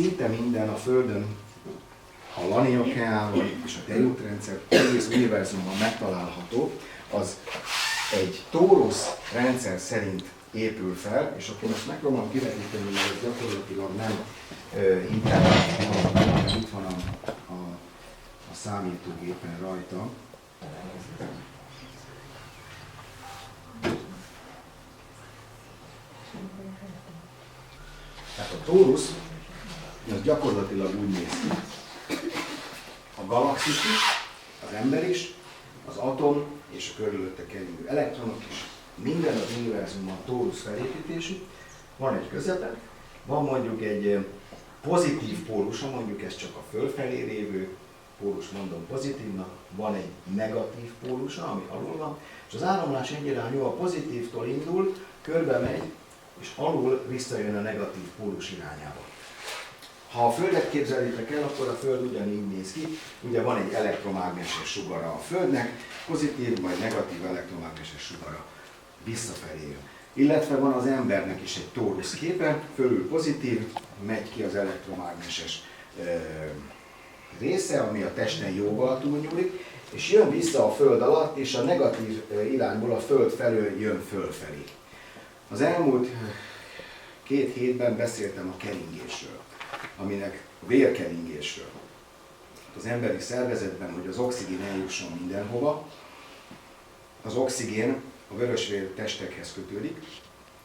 Szinte minden a Földön, a Laniakea és a tejútrendszer egész univerzumban megtalálható, az egy tórusz rendszer szerint épül fel, és akkor most megpróbálom kivetíteni, mert ez gyakorlatilag nem internet, itt van a számítógépen rajta. Tehát a tórusz az gyakorlatilag úgy néz ki. A galaxis is, az ember is, az atom és a körülötte keringő elektronok is, minden az univerzumban tórusz felépítésű, van egy közepe, van mondjuk egy pozitív pólusa, mondjuk ez csak a fölfelé lévő pólus, mondom pozitívnak, van egy negatív pólusa, ami alul van, és az áramlás egyirányú, a pozitívtól indul, körbe megy, és alul visszajön a negatív pólus irányába. Ha a Földet képzelitek el, akkor a Föld ugyanígy néz ki, ugye van egy elektromágneses sugara a Földnek, pozitív vagy negatív elektromágneses sugara visszafelé jön. Illetve van az embernek is egy tórusz képe, fölül pozitív, megy ki az elektromágneses része, ami a testen jóval túlnyúlik, és jön vissza a Föld alatt, és a negatív irányból a Föld felől jön fölfelé. Az elmúlt 2 hétben beszéltem a keringésről, aminek vérkeringésről. Az emberi szervezetben, hogy az oxigén eljusson mindenhova, az oxigén a vörösvér testekhez kötődik,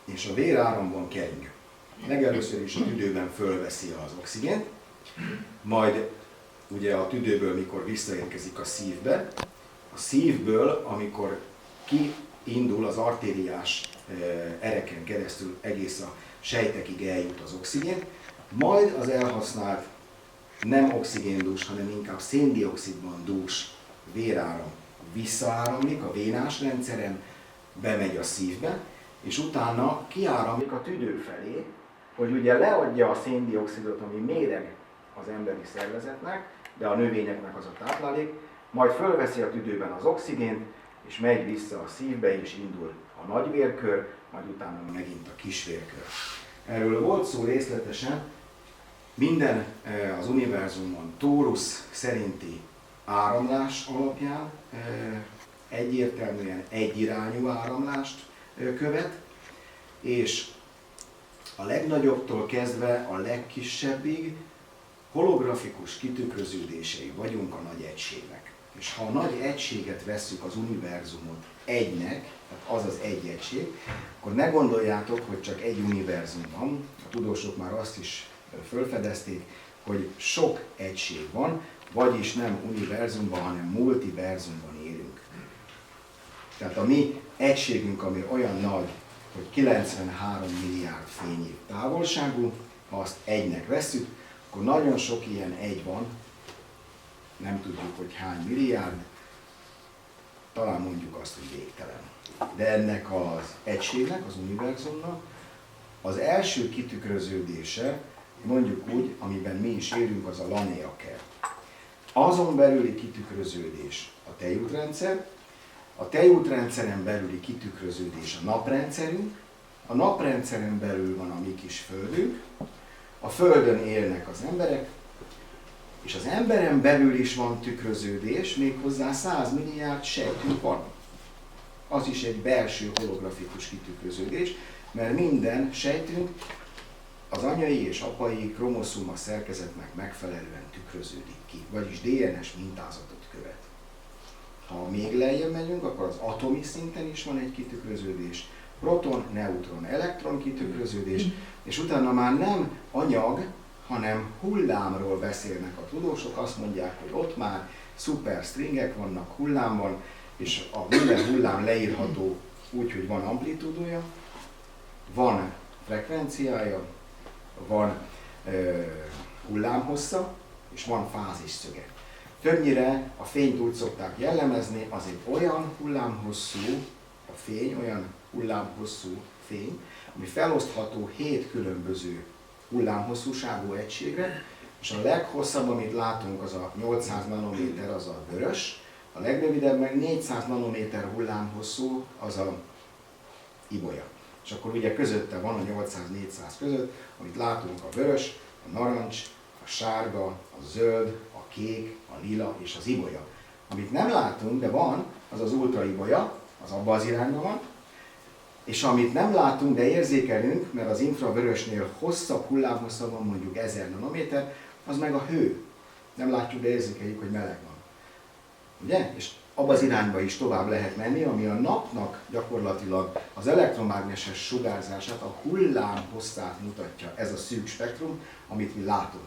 és a véráramban kering. Legelőször is a tüdőben fölveszi az oxigént, majd ugye a tüdőből, mikor visszaérkezik a szívbe, a szívből, amikor kiindul az artériás ereken keresztül egész a sejtekig eljut az oxigén, majd az elhasznált nem oxigéndús, hanem inkább széndioxidban dús véráram visszaáramlik a vénás rendszeren, bemegy a szívbe, és utána kiáramlik a tüdő felé, hogy ugye leadja a széndioxidot, ami méreg az emberi szervezetnek, de a növényeknek az a táplálék, majd fölveszi a tüdőben az oxigént, és megy vissza a szívbe, és indul a nagyvérkör, majd utána megint a kisvérkör. Erről volt szó részletesen, minden az univerzumon tórusz szerinti áramlás alapján egyértelműen egyirányú áramlást követ, és a legnagyobbtól kezdve a legkisebbig holografikus kitükröződései vagyunk a nagy egységnek. És ha a nagy egységet vesszük az univerzumot egynek, tehát az az egy egység, akkor ne gondoljátok, hogy csak egy univerzum van. A tudósok már azt is felfedezték, hogy sok egység van, vagyis nem univerzumban, hanem multiverzumban élünk. Tehát a mi egységünk, ami olyan nagy, hogy 93 milliárd fényév távolságú, ha azt egynek vesszük, akkor nagyon sok ilyen egy van, nem tudjuk, hogy hány milliárd, talán mondjuk azt, hogy végtelen. De ennek az egységnek, az univerzumnak az első kitükröződése, mondjuk úgy, amiben mi is élünk, az a Laniakea. Azon belüli kitükröződés a tejútrendszer, a tejútrendszeren belüli kitükröződés a naprendszerünk, a naprendszeren belül van a mi kis Földünk, a Földön élnek az emberek, és az emberen belül is van tükröződés, méghozzá 100 milliárd sejtünk van. Az is egy belső holografikus kitükröződés, mert minden sejtünk az anyai és apai kromoszóma szerkezetnek megfelelően tükröződik ki, vagyis DNS mintázatot követ. Ha még lejjebb megyünk, akkor az atomi szinten is van egy kitükröződés, proton, neutron, elektron kitükröződés, és utána már nem anyag, hanem hullámról beszélnek a tudósok, azt mondják, hogy ott már szuperstringek vannak, hullám van, és a minden hullám leírható úgy, hogy van amplitúdója, van frekvenciája, van hullámhossza, és van fázisszöge. Többnyire a fényt úgy szokták jellemezni, az egy olyan hullámhosszú a fény, olyan hullámhosszú fény, ami felosztható 7 különböző hullámhosszúságú egységre, és a leghosszabb, amit látunk, az a 800 nanométer, az a vörös, a legrövidebb meg 400 nanométer hullámhosszú, az a ibolya. És akkor ugye közötte van a 800-400 között, amit látunk a vörös, a narancs, a sárga, a zöld, a kék, a lila és az ibolya. Amit nem látunk, de van, az az ultraibolya, az abban az irányban van, és amit nem látunk, de érzékelünk, mert az infravörösnél hosszabb hullámhossza van, mondjuk 1000 nanométer, az meg a hő. Nem látjuk, de érzékeljük, hogy meleg van. Ugye? És abba az irányba is tovább lehet menni, ami a napnak gyakorlatilag az elektromágneses sugárzását, a hullám hosszát mutatja, ez a szűk spektrum, amit mi látunk.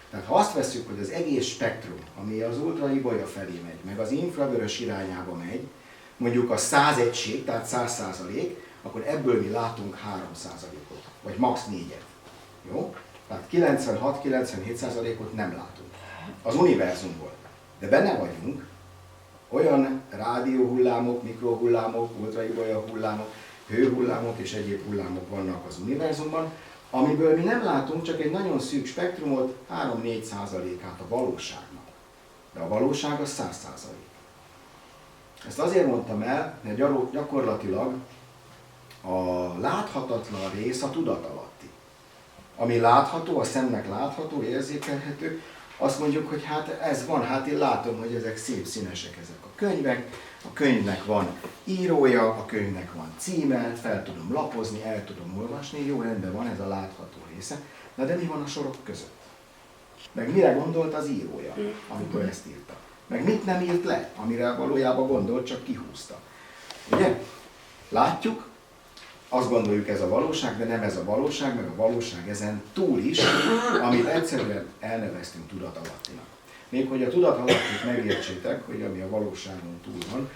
Tehát ha azt vesszük, hogy az egész spektrum, ami az ultraibolya felé megy, meg az infravörös irányába megy, mondjuk a 100 egység, tehát 100%, akkor ebből mi látunk 3%-ot, vagy max. 4-et. Jó? Tehát 96-97%-ot nem látunk. Az univerzumból. De benne vagyunk, olyan rádióhullámok, mikrohullámok, ultraibolya hullámok, hőhullámok és egyéb hullámok vannak az univerzumban, amiből mi nem látunk csak egy nagyon szűk spektrumot, 3-4%-át a valóságnak. De a valóság az 100%. Ezt azért mondtam el, mert gyakorlatilag a láthatatlan rész a tudatalatti. Ami látható, a szemnek látható, érzékelhető, azt mondjuk, hogy hát ez van, hát én látom, hogy ezek szép színesek ezek a könyvek, a könyvnek van írója, a könyvnek van címe, fel tudom lapozni, el tudom olvasni, jó, rendben van, ez a látható része. Na de mi van a sorok között? Meg mire gondolt az írója, amikor ezt írta? Meg mit nem írt le, amire valójában gondolt, csak kihúzta. Ugye? Látjuk, azt gondoljuk ez a valóság, de nem ez a valóság, meg a valóság ezen túl is, amit egyszerűen elneveztünk tudatalattinak. Még hogy a tudatalattit megértsétek, hogy ami a valóságon túl van,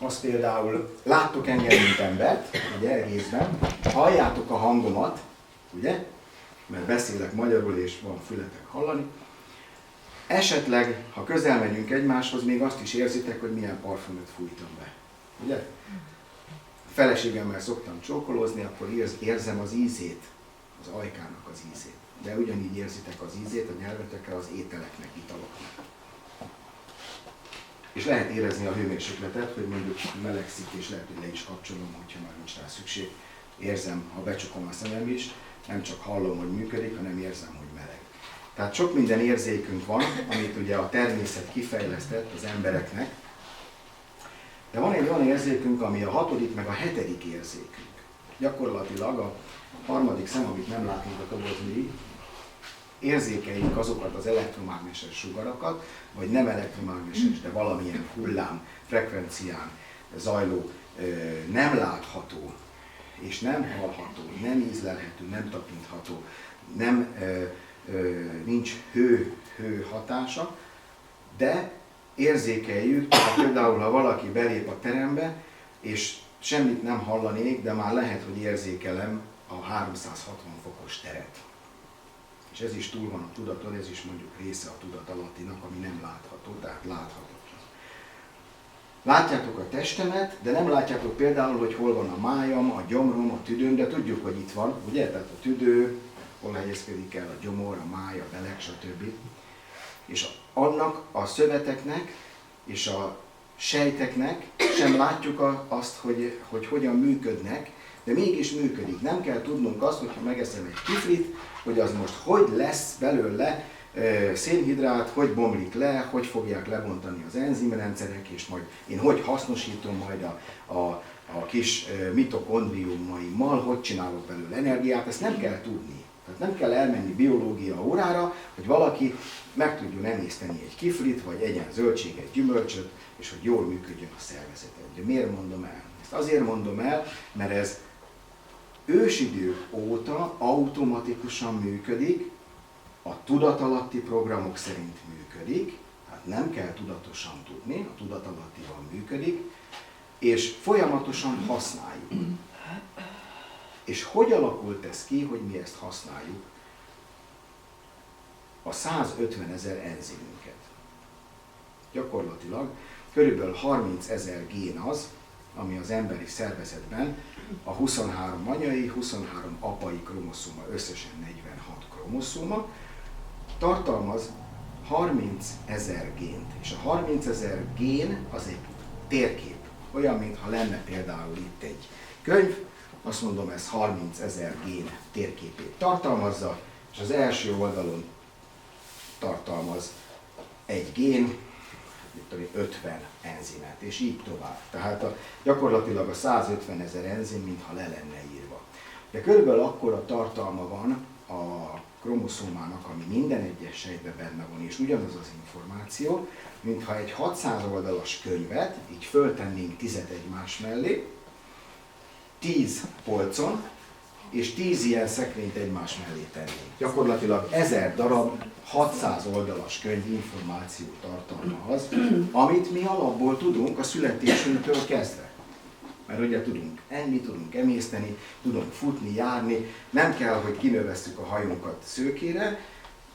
az például láttok engem, mint embert, ugye, részben, halljátok a hangomat, ugye, mert beszélek magyarul és van fületek hallani, esetleg, ha közel megyünk egymáshoz, még azt is érzitek, hogy milyen parfümöt fújtam be, ugye? Feleségemmel szoktam csókolózni, akkor érzem az ízét, az ajkának az ízét. De ugyanígy érzitek az ízét a nyelvetekkel az ételeknek, italoknak. És lehet érezni a hőmérsékletet, hogy mondjuk melegszik, és lehet, hogy le is kapcsolom, hogyha már nincs rá szükség. Érzem, ha becsukom a szemem is, nem csak hallom, hogy működik, hanem érzem, hogy meleg. Tehát sok minden érzékünk van, amit ugye a természet kifejlesztett az embereknek, de van egy olyan érzékünk, ami a 6. meg a 7. érzékünk. Gyakorlatilag a 3. szem, amit nem látunk a tobozmirigy, érzékeljük azokat az elektromágneses sugarakat, vagy nem elektromágneses, de valamilyen hullám, frekvencián zajló, nem látható, és nem hallható, nem ízlelhető, nem tapintható, nincs hő hatása, de érzékeljük, például ha valaki belép a terembe, és semmit nem hallanék, de már lehet, hogy érzékelem a 360 fokos teret. És ez is túl van a tudaton, ez is mondjuk része a tudatalattinak, ami nem látható, tehát látható. Látjátok a testemet, de nem látjátok például, hogy hol van a májam, a gyomrom, a tüdőm, de tudjuk, hogy itt van, ugye? Tehát a tüdő, hol helyezkedik el a gyomor, a máj, a belek, stb. És annak a szöveteknek és a sejteknek sem látjuk azt, hogy hogyan működnek, de mégis működik. Nem kell tudnunk azt, hogyha megeszem egy kiflit, hogy az most hogy lesz belőle szénhidrát, hogy bomlik le, hogy fogják lebontani az enzimrendszerek, és majd én hogy hasznosítom majd a kis mitokondriumaimmal, hogy csinálok belőle energiát, ezt nem kell tudni. Tehát nem kell elmenni biológia órára, hogy valaki meg tudjon emészteni egy kiflit, vagy egyen zöldséget, gyümölcsöt, és hogy jól működjön a szervezete. De miért mondom el? Ezt azért mondom el, mert ez ősidők óta automatikusan működik, a tudatalatti programok szerint működik, hát nem kell tudatosan tudni, a tudatalattival működik, és folyamatosan használjuk. És hogy alakult ez ki, hogy mi ezt használjuk? A 150 000 enzimünket. Gyakorlatilag körülbelül 30 000 gén az, ami az emberi szervezetben a 23 anyai, 23 apai kromoszóma, összesen 46 kromoszóma, tartalmaz 30 000 gént. És a 30 000 gén az egy térkép. Olyan, mintha lenne például itt egy könyv, azt mondom, ez 30 000 gén térképét tartalmazza, és az első oldalon tartalmaz egy gén, 50 enzimet, és így tovább. Tehát gyakorlatilag a 150 000 enzim, mintha le lenne írva. De körülbelül akkora tartalma van a kromoszómának, ami minden egyes sejtben benne van, és ugyanaz az információ, mintha egy 600 oldalas könyvet így föltennénk 10 egymás mellé, 10 polcon, és 10 ilyen szekrényt egymás mellé tennénk. Gyakorlatilag 1000 darab 600 oldalas könyv információ tartalma az, amit mi alapból tudunk a születésünktől kezdve. Mert ugye tudunk enni, tudunk emészteni, tudunk futni, járni, nem kell, hogy kinövesszük a hajunkat szőkére,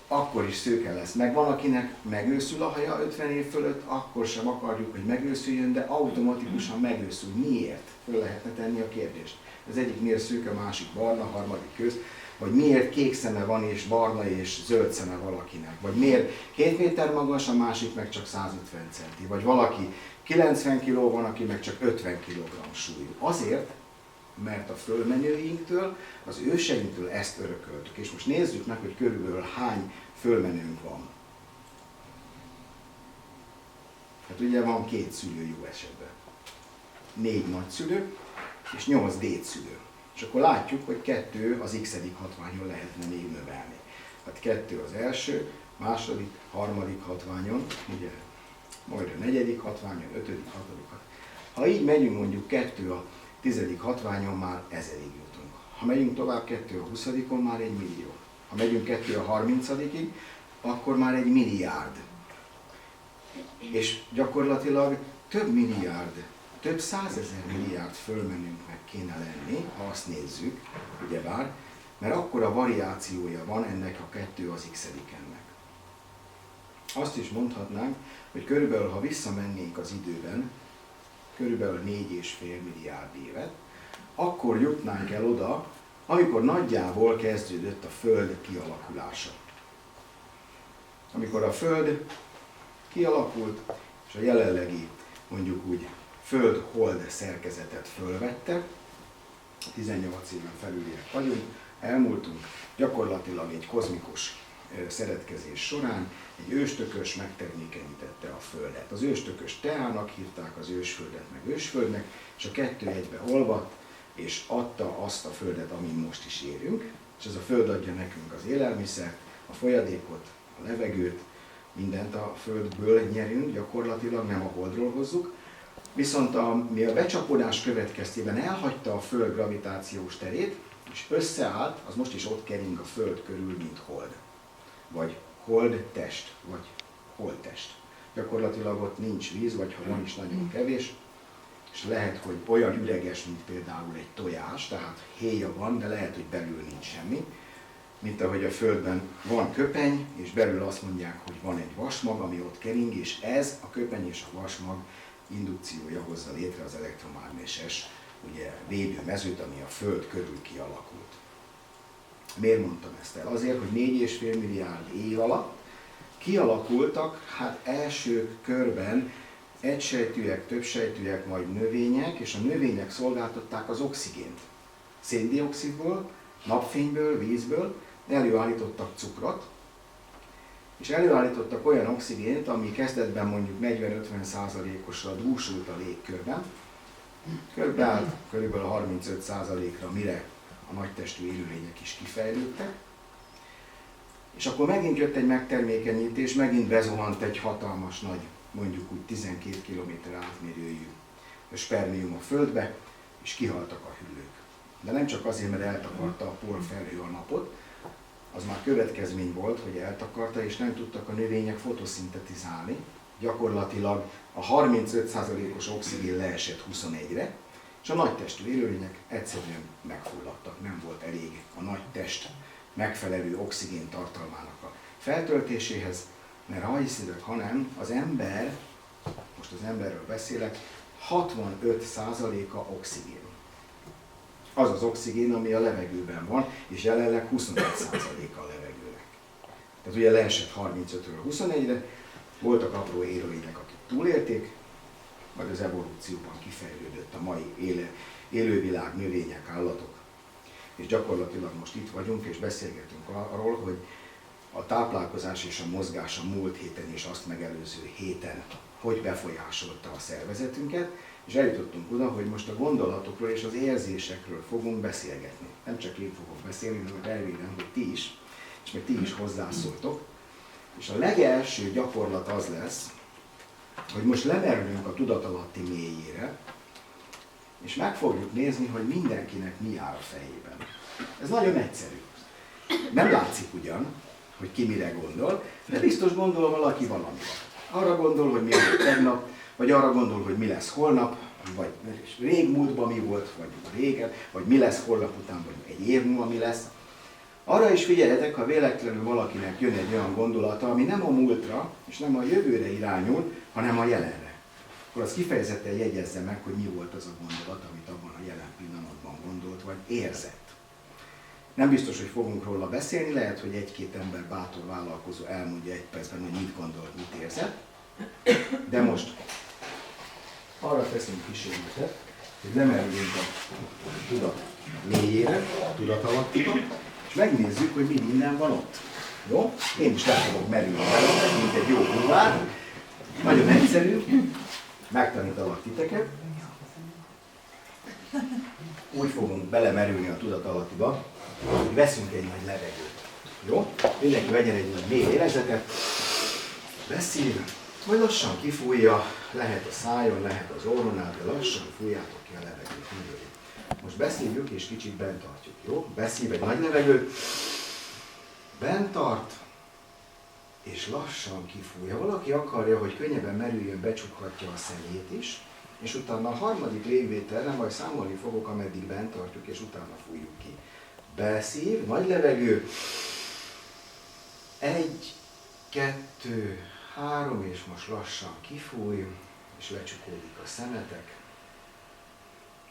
akkor is szőke lesz. Meg van, akinek megőszül a haja 50 év fölött, akkor sem akarjuk, hogy megőszüljön, de automatikusan megőszül. Miért? Föl lehetne tenni a kérdést. Az egyik miért szőke, a másik barna, harmadik köz, vagy miért kék szeme van és barna és zöld szeme valakinek, vagy miért 2 méter magas, a másik meg csak 150 centi, vagy valaki 90 kg van, aki meg csak 50 kg súlyú. Azért, mert a fölmenőinktől, az őseinktől ezt örököltük. És most nézzük meg, hogy körülbelül hány fölmenőnk van. Hát ugye van 2 szülő jó esetben. 4 nagyszülő és 8 dédszülő. És akkor látjuk, hogy 2 az x-edik hatványon lehetne még növelni. Hát 2 az első, második, harmadik hatványon, ugye, majd a negyedik hatványon, 5., 6. hatványon. Ha így megyünk mondjuk 2 a 10. hatványon, már 1000-ig jutunk. Ha megyünk tovább 2 a 20-on, már 1 millió. Ha megyünk 2 a 30-ig, akkor már 1 milliárd. És gyakorlatilag több milliárd, több 100 000 milliárd fölmenőnknek kéne lenni, ha azt nézzük, ugyebár, mert akkora variációja van ennek a 2 az x-edikennek. Azt is mondhatnánk, hogy körülbelül, ha visszamennénk az időben, körülbelül 4,5 milliárd évet, akkor jutnánk el oda, amikor nagyjából kezdődött a Föld kialakulása. Amikor a Föld kialakult, és a jelenlegi, mondjuk úgy, Föld-Hold szerkezetet fölvette, 18 éven felüliek vagyunk, elmúltunk, gyakorlatilag egy kozmikus szeretkezés során egy őstökös megtermékenyítette a Földet. Az őstökös Teának hívták, az ősföldet meg ősföldnek, és a 2 egybe olvadt, és adta azt a Földet, amin most is érünk, és ez a Föld adja nekünk az élelmiszert, a folyadékot, a levegőt, mindent a Földből nyerünk, gyakorlatilag nem a Holdról hozzuk, viszont mi a becsapódás következtében elhagyta a Föld gravitációs terét, és összeállt, az most is ott kering a Föld körül, mint hold. Vagy holdtest, vagy holdtest. Gyakorlatilag ott nincs víz, vagy ha van is nagyon kevés, és lehet, hogy olyan üreges, mint például egy tojás, tehát héja van, de lehet, hogy belül nincs semmi, mint ahogy a Földben van köpeny, és belül azt mondják, hogy van egy vasmag, ami ott kering, és ez a köpeny és a vasmag indukciója hozza létre az elektromágneses védőmezőt, ami a Föld körül kialakult. Miért mondtam ezt el? Azért, hogy 4,5 milliárd év alatt kialakultak, hát első körben egysejtűek, többsejtűek, majd növények, és a növények szolgáltatták az oxigént. Széndioxidból, napfényből, vízből előállítottak cukrot, és előállítottak olyan oxigént, ami kezdetben mondjuk 40-50%-osra dúsult a légkörben, beállt körülbelül 35%-ra, mire a nagytestű élőlények is kifejlődtek, és akkor megint jött egy megtermékenyítés, megint bezuhant egy hatalmas nagy, mondjuk úgy 12 km átmérőjű spermium a Földbe, és kihaltak a hüllők. De nem csak azért, mert eltakarta a porfelhő a napot, az már következmény volt, hogy eltakarta, és nem tudtak a növények fotoszintetizálni. Gyakorlatilag a 35%-os oxigén leesett 21-re, és a nagytestű élőlények egyszerűen megfulladtak, nem volt elég a nagy test megfelelő oxigén tartalmának a feltöltéséhez, mert ha hiszitek, hanem az ember, most az emberről beszélek, 65%-a oxigén. Az az oxigén, ami a levegőben van, és jelenleg 25%-a a levegőnek. Tehát ugye leesett 35-ről 21-re, voltak apró élőlények, akik túlélték, vagy az evolúcióban kifejlődött a mai élővilág, növények, állatok. és gyakorlatilag most itt vagyunk, és beszélgetünk arról, hogy a táplálkozás és a mozgás a múlt héten és azt megelőző héten hogy befolyásolta a szervezetünket, és eljutottunk oda, hogy most a gondolatokról és az érzésekről fogunk beszélgetni. Nem csak én fogok beszélni, hanem remélem, hogy ti is, és még ti is hozzászóltok. És a legelső gyakorlat az lesz, hogy most lemerülünk a tudatalatti mélyére, és meg fogjuk nézni, hogy mindenkinek mi áll a fejében. Ez nagyon egyszerű. Nem látszik ugyan, hogy ki mire gondol, de biztos gondol valaki valamire. Arra gondol, hogy mi volt tegnap, vagy arra gondol, hogy mi lesz holnap, vagy régmúltban mi volt, vagy régen, vagy mi lesz holnap után, vagy egy év múlva mi lesz. Arra is figyeljetek, ha véletlenül valakinek jön egy olyan gondolata, ami nem a múltra, és nem a jövőre irányul, hanem a jelenre. Akkor az kifejezetten jegyezze meg, hogy mi volt az a gondolat, amit abban a jelen pillanatban gondolt, vagy érzett. Nem biztos, hogy fogunk róla beszélni, lehet, hogy egy-két ember bátor vállalkozó elmondja egy percben, hogy mit gondolt, mit érzett. De most arra teszünk kísérletet, hogy lemerüljünk a tudat mélyére, a tudatalattiba, és megnézzük, hogy mi minden van ott. Jó? Én is le fogok merülni vele, mint egy jó bulvár. Nagyon egyszerű, megtanítalak titeket. Úgy fogunk belemerülni a tudatalattiba, hogy veszünk egy nagy levegőt. Jó? Mindenki vegyen egy nagy mély lélegzetet, beszél, majd lassan kifújja, lehet a szájon, lehet az orron át, de lassan fújjátok ki a levegőt. Most beszéljük és kicsit bent tartjuk, jó? Beszív egy nagy levegőt, bent tart, és lassan kifújja. Valaki akarja, hogy könnyebben merüljön, becsukhatja a szemét is, és utána a harmadik légvételre majd számolni fogok, ameddig bent tartjuk, és utána fújjuk ki. Beszív, nagy levegő, 1, 2, 3, és most lassan kifúj, és lecsukódik a szemetek.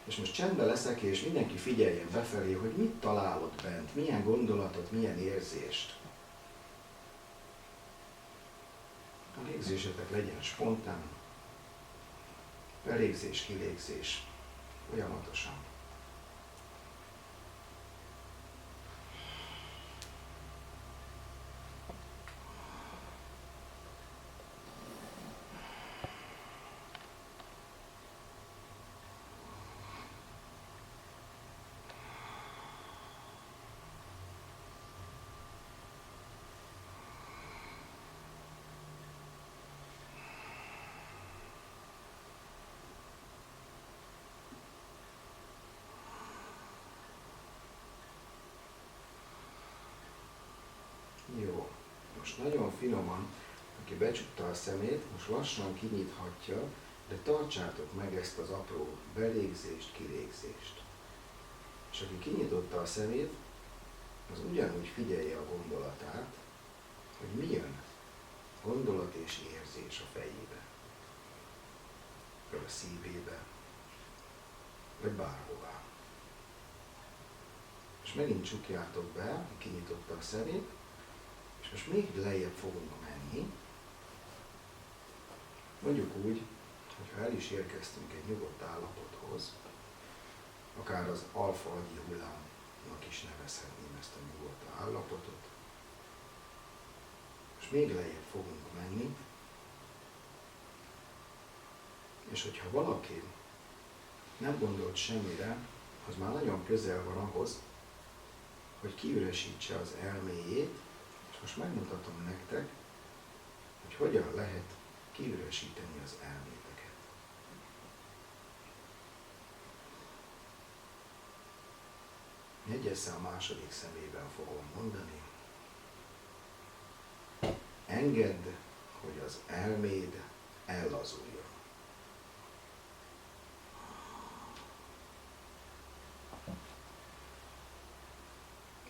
És most csendben leszek, és mindenki figyeljen befelé, hogy mit találod bent, milyen gondolatot, milyen érzést. A légzésetek legyen spontán, belégzés, kilégzés, folyamatosan. Jó, most nagyon finoman, aki becsukta a szemét, most lassan kinyithatja, de tartsátok meg ezt az apró belégzést, kilégzést. És aki kinyitotta a szemét, az ugyanúgy figyelje a gondolatát, hogy mi jön gondolat és érzés a fejébe, vagy a szívébe, vagy bárhová. És megint csukjátok be, aki kinyitotta a szemét, és most még lejjebb fogunk menni. Mondjuk úgy, hogyha el is érkeztünk egy nyugodt állapothoz, akár az alfa-agyi hullámnak is nevezhetném ezt a nyugodt állapotot, és még lejjebb fogunk menni, és hogyha valaki nem gondolt semmire, az már nagyon közel van ahhoz, hogy kiüresítse az elméjét, és most megmutatom nektek, hogy hogyan lehet kiüresíteni az elméteket. Jegyezze a második szemében fogom mondani. Engedd, hogy az elméd ellazuljon.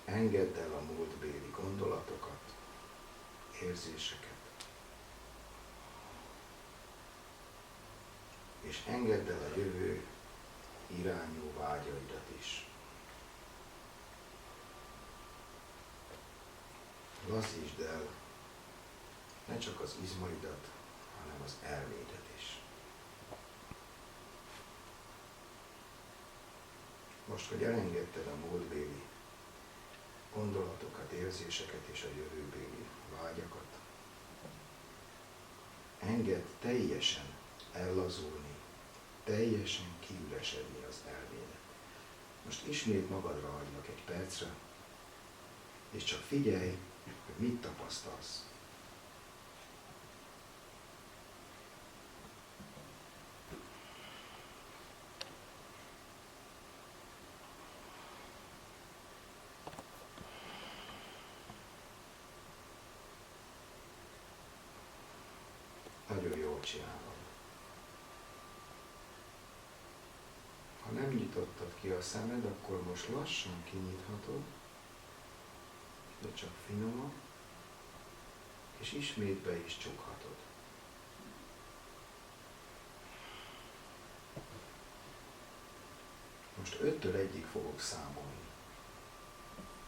Engedd el a múltbéli gondolatokat, érzéseket, és engedd el a jövő irányú vágyaidat is. Lazítsd el ne csak az izmaidat, hanem az elmédet is. Most, hogy elengedted a múltbéli gondolatokat, érzéseket és a jövőbéli vágyakat, engedd teljesen ellazulni, teljesen kiüresedni az elmének. Most ismét magadra hagylak egy percre, és csak figyelj, hogy mit tapasztalsz. Nagyon jól csinálod. Ha nem nyitottad ki a szemed, akkor most lassan kinyithatod, de csak finoman, és ismét be is csukhatod. Most 5-től 1-ig fogok számolni.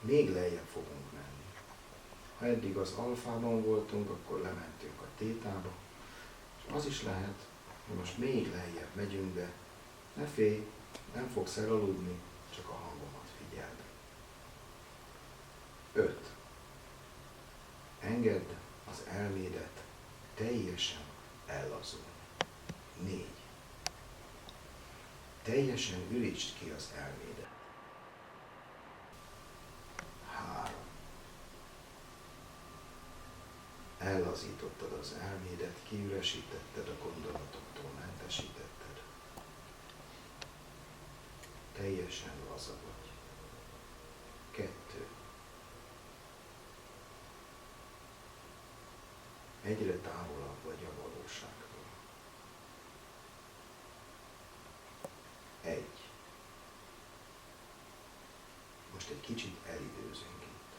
Még lejjebb fogunk menni. Ha eddig az alfában voltunk, akkor lementünk a tétába. És az is lehet, hogy most még lejjebb megyünk, de ne félj, nem fogsz elaludni, csak a hangomat figyeld. 5. Engedd az elmédet teljesen ellazulni. 4. Teljesen ürítsd ki az elmédet. 3. Ellazítottad az elmédet, kiüresítetted a gondolatoktól, mentesítetted. Teljesen laza vagy. 2. Egyre távolabb vagy a valóságtól. 1. Most egy kicsit elidőzünk itt.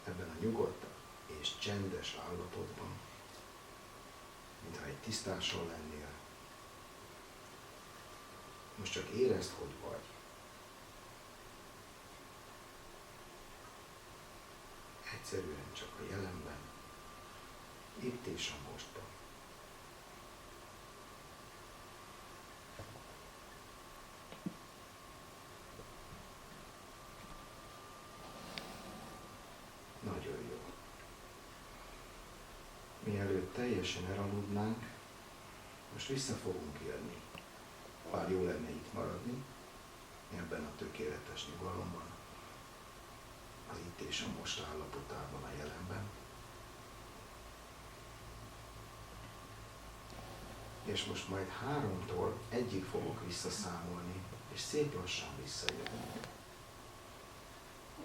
Ebben a nyugodt és csendes állapotban, mintha egy tisztással lennél. Most csak érezd, hogy vagy. Egyszerűen csak a jelenben, itt és a mostban. Nagyon jó. Mielőtt teljesen elaludnánk, most vissza fogunk jönni. Bár jó lenne itt maradni, ebben a tökéletes nyugalomban, az itt és a most állapotában, a jelenben. És most majd 3-tól 1-ig fogok visszaszámolni, és szép lassan visszajövünk.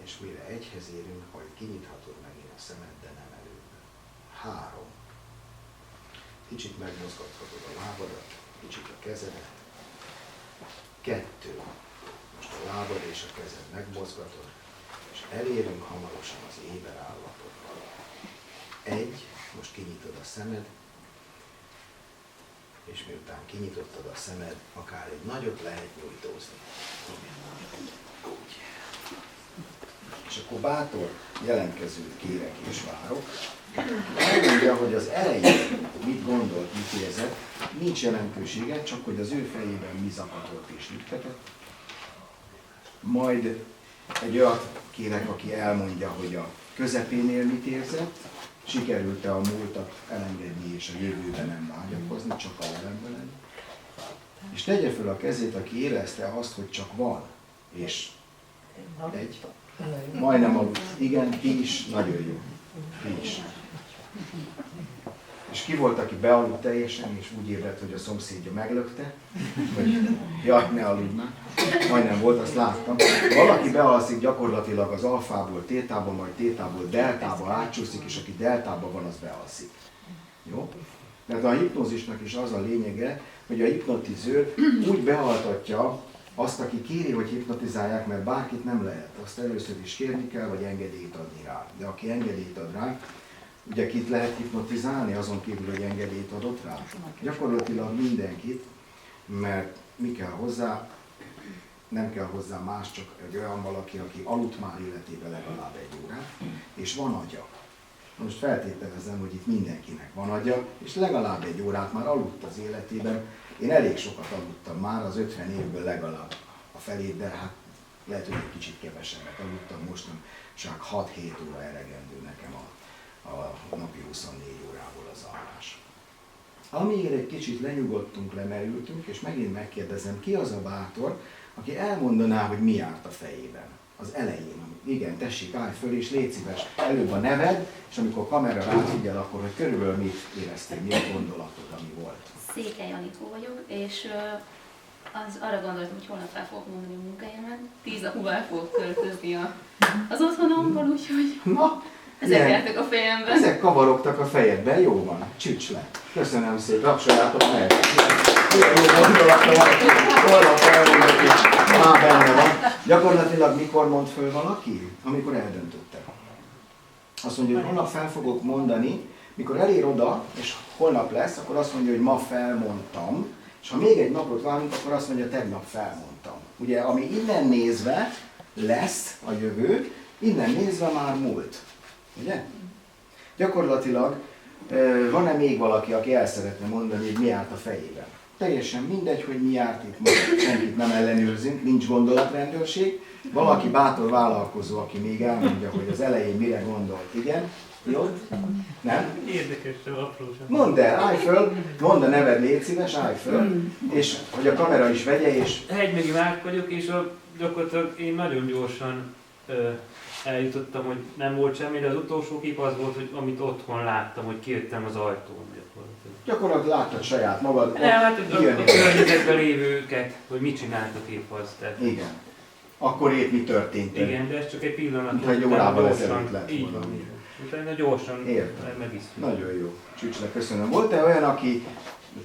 És mire 1-hez érünk, majd kinyithatod megint a szemed, de nem előbb. 3. Kicsit megmozgathatod a lábadat, kicsit a kezedet. 2. Most a lábad és a kezed megmozgatod, és elérünk hamarosan az éber állapotba. 1. Most kinyitod a szemed, és miután kinyitottad a szemed, akár egy nagyot lehet nyújtózni. És akkor bátor jelentkezőt kérek és várok. Elmondja, hogy az elején mit gondolt, mit érzett, nincs jelentősége, csak hogy az ő fejében mi zakatott és lüktetett. Majd egy olyat kérek, aki elmondja, hogy a közepénél mit érzett, sikerült-e a múltat elengedni és a jövőben nem vágyakozni, csak a jelenben lenni. És tegye fel a kezét, aki érezte azt, hogy csak van, és 1. Majdnem aludt. Igen, ti is, nagyon jó. Ti is. És ki volt, aki bealudt teljesen, és úgy ébredt, hogy a szomszédja meglökte, hogy jaj, ne aludna. Majdnem volt, azt láttam. Valaki bealszik gyakorlatilag az alfából tétába, majd tétából deltába átcsúszik, és aki deltában van, az bealszik. Jó? Mert a hipnózisnak is az a lényege, hogy a hipnotizőr úgy bealtatja azt, aki kéri, hogy hipnotizálják, mert bárkit nem lehet. Azt először is kérni kell, vagy engedélyt adni rá. De aki engedélyt ad rá, ugye kit lehet hipnotizálni, azon kívül, hogy engedélyt adott rá? Gyakorlatilag mindenkit, mert mi kell hozzá? Nem kell hozzá más, csak egy olyan valaki, aki aludt már életében legalább 1 órát, és van agya. Most feltételezem, hogy itt mindenkinek van agya, és legalább 1 órát már aludt az életében. Én elég sokat aludtam már, az 50 évből legalább a felét, de hát lehet, hogy egy kicsit kevesebbet aludtam, mostan csak 6-7 óra elegendő nekem a napi 24 órából az alvás. Amiért egy kicsit lenyugodtunk, lemerültünk, és megint megkérdezem, ki az a bátor, aki elmondaná, hogy mi járt a fejében az elején. Igen, tessék, állj föl, és légy szíves, előbb a neved, és amikor a kamera rád figyel, akkor hogy körülbelül mit éreztél, mi a gondolatod, ami volt. Székely Anikó vagyok, és arra gondoltam, hogy holnap fel fogok mondani a munkájámat. 10 nap múlva el fogok költözni az otthonomból, úgyhogy na, ezek jártak a fejemben. Ezek kavarogtak a fejedben, jó van, csücs le. Köszönöm szépen, tapsoljátok meg. Milyen jó gondolata van, holnap elmondok, és már benne van. Gyakorlatilag mikor mond föl valaki? Amikor eldöntötte. Azt mondja, hogy holnap fel fogok mondani, mikor elér oda, és holnap lesz, akkor azt mondja, hogy ma felmondtam, és ha még egy napot várunk, akkor azt mondja, tegnap felmondtam. Ugye, ami innen nézve lesz a jövő, innen nézve már múlt. Ugye? Gyakorlatilag van-e még valaki, aki el szeretne mondani, hogy mi járt a fejében? Teljesen mindegy, hogy mi járt itt, most senkit nem ellenőrzünk, nincs gondolatrendőrség. Valaki bátor vállalkozó, aki még elmondja, hogy az elején mire gondolt. Igen? Jó? Nem? Érdekes, apróság. Mondd el, állj föl, mondd a neved, légy szíves, állj föl, és hogy a kamera is vegye, és... Hegymegi Márk vagyok, és gyakorlatilag én nagyon gyorsan eljutottam, hogy nem volt semmi, de az utolsó kép az volt, hogy amit otthon láttam, hogy kijöttem az ajtón. Gyakorlatilag láttad saját magad. Nem, hát a környezetben lévőket, hogy mit csináltak épp az. Tehát... Igen. Akkor épp mi történt? Igen, de ez csak egy pillanat. Mint egy órával ezelőtt lett így volna. van. Utána gyorsan megisztjuk. Nagyon jó. Csücsnek köszönöm. Volt-e olyan, aki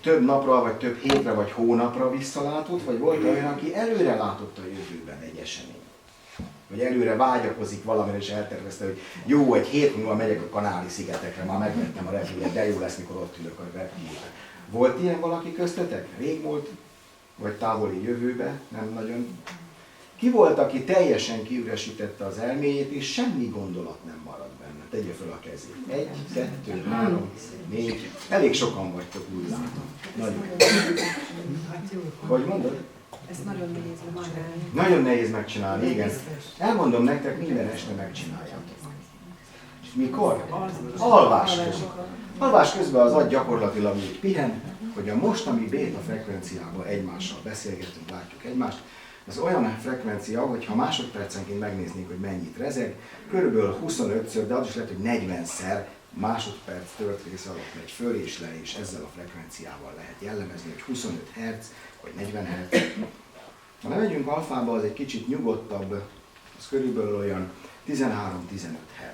több napra, vagy több hétre, vagy hónapra visszalátott, vagy volt olyan, aki előre látott a jövőben egy eseményt? Vagy előre vágyakozik valamire, és eltervezte, hogy jó, egy hét múlva megyek a Kanári-szigetekre, már megvettem a repülőt, de jó lesz, mikor ott ülök a repülőben. Volt ilyen valaki köztetek? Rég volt? Vagy távoli jövőben? Nem nagyon? Ki volt, aki teljesen kiüresítette az elméjét, és semmi gondolat nem maradt benne? Tegye fel a kezét. 1, 2, 3, 4. Elég sokan vagytok, úgy látom. Nagyon. Hogy mondod? Ezt nagyon nehéz megcsinálni. Nagyon nehéz megcsinálni, igen. Elmondom nektek, minden este megcsináljátok. És mikor? Alvás közben. Alvás közben az agy gyakorlatilag úgy pihen, hogy a mostani béta frekvenciában egymással beszélgetünk, látjuk egymást. Ez olyan frekvencia, hogy ha másodpercenként megnéznénk, hogy mennyit rezeg, körülbelül 25-ször, de az is lehet, hogy 40-szer másodperc történész alatt megy föl és le, és ezzel a frekvenciával lehet jellemezni, hogy 25 Hz vagy 40 Hz. Ha lemegyünk alfába, az egy kicsit nyugodtabb, az körülbelül olyan 13-15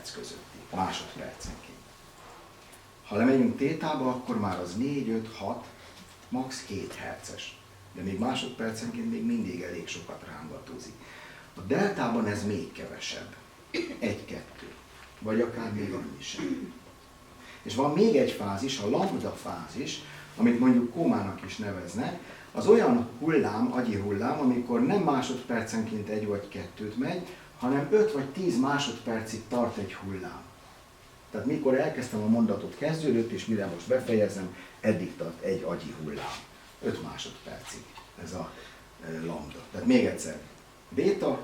Hz közötti másodpercenként. Ha lemegyünk tétába, akkor már az 4-5-6, max. 2 Hz-es. De még másodpercenként még mindig elég sokat rángatózik. A deltában ez még kevesebb. 1-2. Vagy akár még annyi sem. És van még egy fázis, a lambda fázis, amit mondjuk kómának is neveznek, az olyan hullám, agyi hullám, amikor nem másodpercenként 1 vagy 2 megy, hanem 5 vagy 10 másodpercig tart egy hullám. Tehát mikor elkezdtem a mondatot, kezdődött, és mire most befejezem, eddig tart egy agyi hullám. 5 másodpercig ez a lambda. Tehát még egyszer, béta,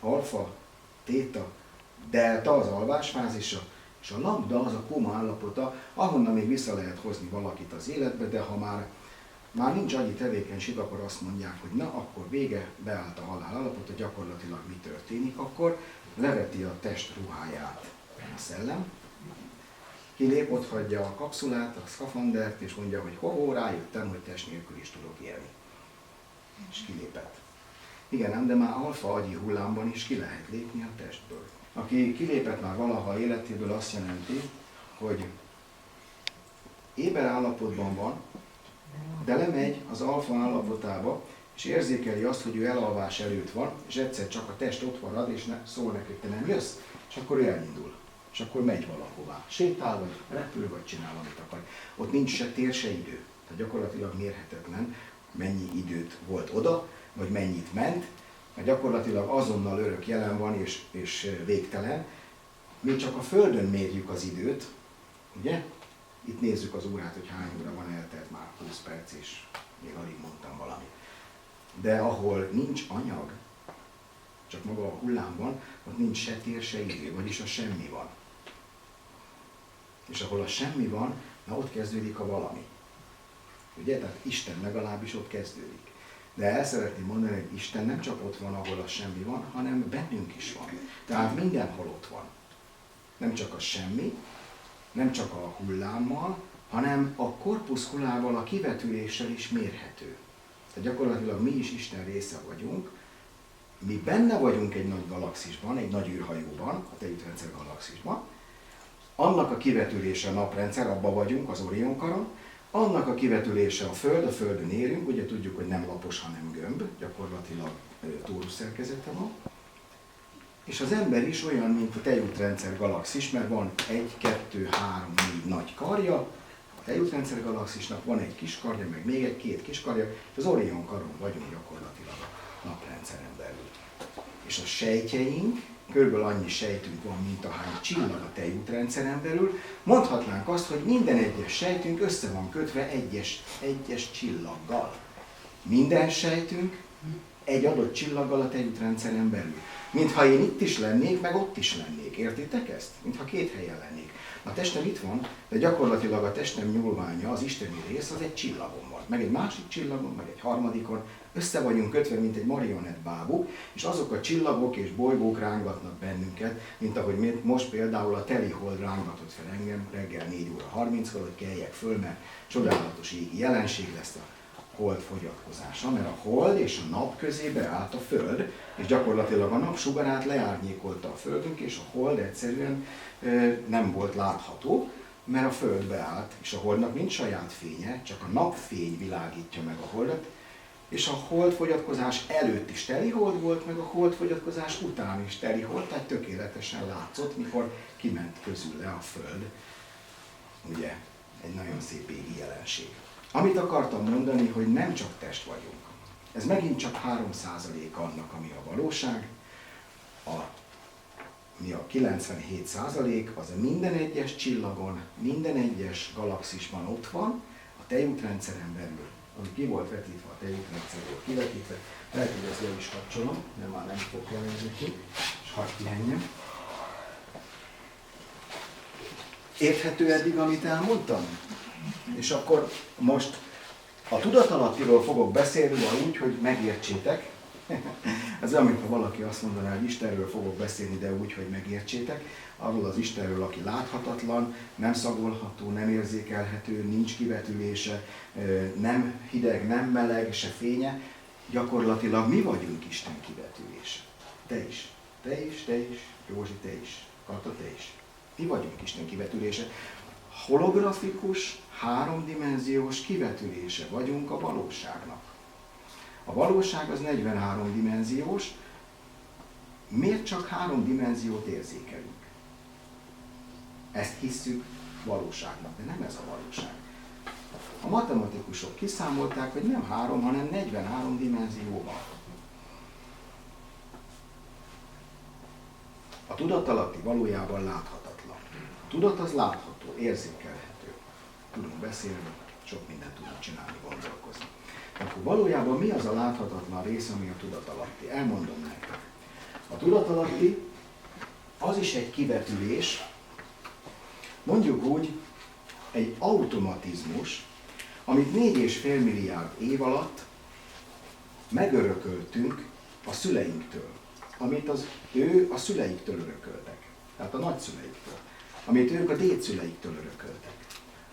alfa, téta, delta az alvásfázisa, és a lambda az a kóma állapota, ahonnan még vissza lehet hozni valakit az életbe, de ha már nincs agyi tevékenység, akkor azt mondják, hogy na, akkor vége, beállt a halál állapota, gyakorlatilag mi történik, akkor leveti a test ruháját a szellem, kilép, ott hagyja a kapszulát, a szkafandert, és mondja, hogy ho-ho, rájöttem, hogy test nélkül is tudok élni. És kilépett. Igen, nem, de már alfa agyi hullámban is ki lehet lépni a testből. Aki kilépett már valaha életéből, azt jelenti, hogy éber állapotban van, de lemegy az alfa állapotába, és érzékeli azt, hogy ő elalvás előtt van, és egyszer csak a test ott marad, és szól neki, hogy te nem jössz, és akkor ő elindul. És akkor megy valahová. Sétál, vagy repül, vagy csinál, amit akar. Ott nincs se tér, se idő. Tehát gyakorlatilag mérhetetlen, mennyi időt volt oda, vagy mennyit ment, mert gyakorlatilag azonnal örök jelen van, és végtelen. Mi csak a Földön mérjük az időt, ugye? Itt nézzük az órát, hogy hány óra van, eltelt már 20 perc, és még alig mondtam valamit. De ahol nincs anyag, csak maga a hullám van, ott nincs se tér, se idő, vagyis a semmi van. És ahol a semmi van, na ott kezdődik a valami. Ugye? Tehát Isten legalábbis ott kezdődik. De el szeretném mondani, hogy Isten nem csak ott van, ahol a semmi van, hanem bennünk is van. Tehát mindenhol ott van. Nem csak a semmi, nem csak a hullámmal, hanem a korpuszkulával, a kivetüléssel is mérhető. Tehát gyakorlatilag mi is Isten része vagyunk, mi benne vagyunk egy nagy galaxisban, egy nagy űrhajóban, a tejútrendszer galaxisban, annak a kivetülése a naprendszer, abban vagyunk, az Orion karon, annak a kivetülése a Föld, a Földön érünk, ugye tudjuk, hogy nem lapos, hanem gömb, gyakorlatilag tórusz szerkezete van. És az ember is olyan, mint a tejútrendszer galaxis, mert van 1, 2, 3, 4 nagy karja, a tejútrendszer galaxisnak van egy kis karja, meg még egy, 2 kis karja, és az Orion karon vagyunk gyakorlatilag a naprendszeren belül. És a sejtjeink, körülbelül annyi sejtünk van, mint ahány csillag a tejútrendszeren belül, mondhatnánk azt, hogy minden egyes sejtünk össze van kötve egyes csillaggal. Minden sejtünk egy adott csillaggal a tejútrendszeren belül. Mintha én itt is lennék, meg ott is lennék. Értitek ezt? Mintha két helyen lennék. A testem itt van, de gyakorlatilag a testem nyúlványa, az isteni rész, az egy csillagon van. Meg egy másik csillagon, meg egy harmadikon. Össze vagyunk kötve, mint egy marionettbábuk, és azok a csillagok és bolygók rángatnak bennünket, mint ahogy most például a teli hold rángatott fel engem reggel 4 óra 30-kor, hogy keljek föl, mert csodálatos égi jelenség lesz a hold fogyatkozása, mert a hold és a nap közé beállt a Föld, és gyakorlatilag a napsugarát leárnyékolta a Földünk, és a hold egyszerűen nem volt látható, mert a Föld beállt, és a holdnak nincs saját fénye, csak a napfény világítja meg a holdat, és a holdfogyatkozás előtt is telihold volt, meg a holdfogyatkozás után is telihold, tehát tökéletesen látszott, mikor kiment közül le a Föld. Ugye, egy nagyon szép égi jelenség. Amit akartam mondani, hogy nem csak test vagyunk. Ez megint csak 3% annak, ami a valóság. Mi a 97% az a minden egyes csillagon, minden egyes galaxisban ott van, a tejútrendszeren belül, ami ki volt vetítve, a tejútrendszerről kivetítve. Lehet, hogy ezt le is kapcsolom, mert már nem fog keverni ki, és hadd pihenjem. Érthető eddig, amit elmondtam? És akkor most a tudatalattiról fogok beszélni, de úgy, hogy megértsétek. Ez olyan, mintha valaki azt mondaná, hogy Istenről fogok beszélni, de úgy, hogy megértsétek. Arról az Istenről, aki láthatatlan, nem szagolható, nem érzékelhető, nincs kivetülése, nem hideg, nem meleg, se fénye. Gyakorlatilag mi vagyunk Isten kivetülése. Te is, Józsi, te is, Kata, te is. Mi vagyunk Isten kivetülése. Holografikus, háromdimenziós kivetülése vagyunk a valóságnak. A valóság az 43 dimenziós, miért csak 3 dimenziót érzékelünk? Ezt hisszük valóságnak, de nem ez a valóság. A matematikusok kiszámolták, hogy nem 3, hanem 43 dimenzió van. A tudatalatti valójában láthatatlan. A tudat az látható, érzékelhető. Tudunk beszélni, sok mindent tudunk csinálni, gondolkozni. Akkor valójában mi az a láthatatlan rész, ami a tudatalatti? Elmondom nektek. A tudatalatti az is egy kivetülés, mondjuk úgy egy automatizmus, amit 4,5 milliárd év alatt megörököltünk a szüleinktől, amit ő a szüleiktől örököltek, tehát a nagyszüleiktől, amit ők a dédszüleiktől örököltek.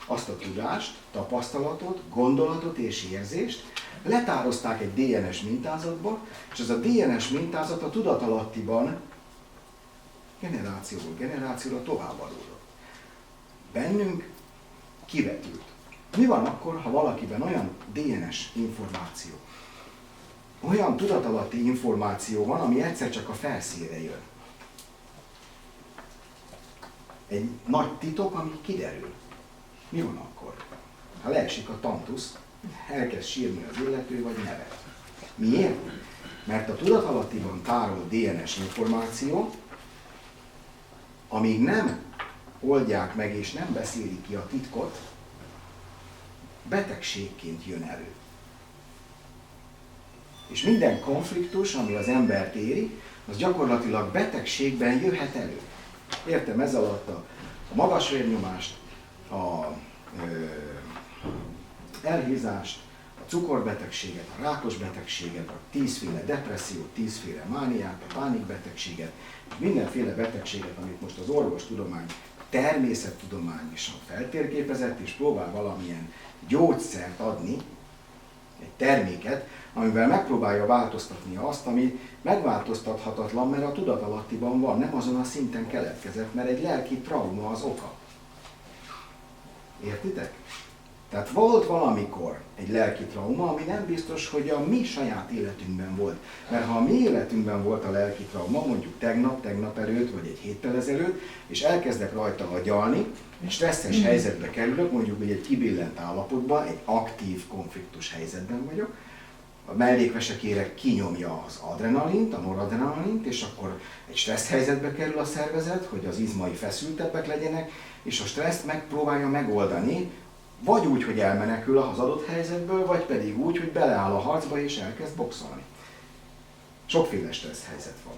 Azt a tudást, tapasztalatot, gondolatot és érzést letározták egy DNS mintázatba, és ez a DNS mintázat a tudatalattiban generációból generációra továbbadódott. Bennünk kivetült. Mi van akkor, ha valakiben olyan DNS információ, olyan tudatalatti információ van, ami egyszer csak a felszínre jön? Egy nagy titok, ami kiderül. Mi van akkor? Ha leesik a tantusz, elkezd sírni az illető, vagy nevet. Miért? Mert a tudatalattiban tárolt DNS információ, amíg nem oldják meg és nem beszélik ki a titkot, betegségként jön elő. És minden konfliktus, ami az embert éri, az gyakorlatilag betegségben jöhet elő. Értem ez alatt a magas vérnyomást, a elhízást, a cukorbetegséget, a rákos betegséget, a 10 féle depressziót, 10 féle mániát, a pánikbetegséget, és mindenféle betegséget, amit most az orvostudomány, természettudomány is feltérképezett, és próbál valamilyen gyógyszert adni, egy terméket, amivel megpróbálja változtatni azt, ami megváltoztathatatlan, mert a tudatalattiban van, nem azon a szinten keletkezett, mert egy lelki trauma az oka. Értitek? Tehát volt valamikor egy lelki trauma, ami nem biztos, hogy a mi saját életünkben volt. Mert ha a mi életünkben volt a lelki trauma, mondjuk tegnap előtt, vagy egy héttel ezelőtt, és elkezdek rajta agyalni, egy stresszes helyzetbe kerülök, mondjuk hogy egy kibillent állapotban, egy aktív konfliktus helyzetben vagyok, a mellékvesekére kinyomja az adrenalint, a noradrenalint, és akkor egy stressz helyzetbe kerül a szervezet, hogy az izmai feszültebbek legyenek, és a stresszt megpróbálja megoldani, vagy úgy, hogy elmenekül az adott helyzetből, vagy pedig úgy, hogy beleáll a harcba és elkezd boxolni. Sokféle stressz helyzet van.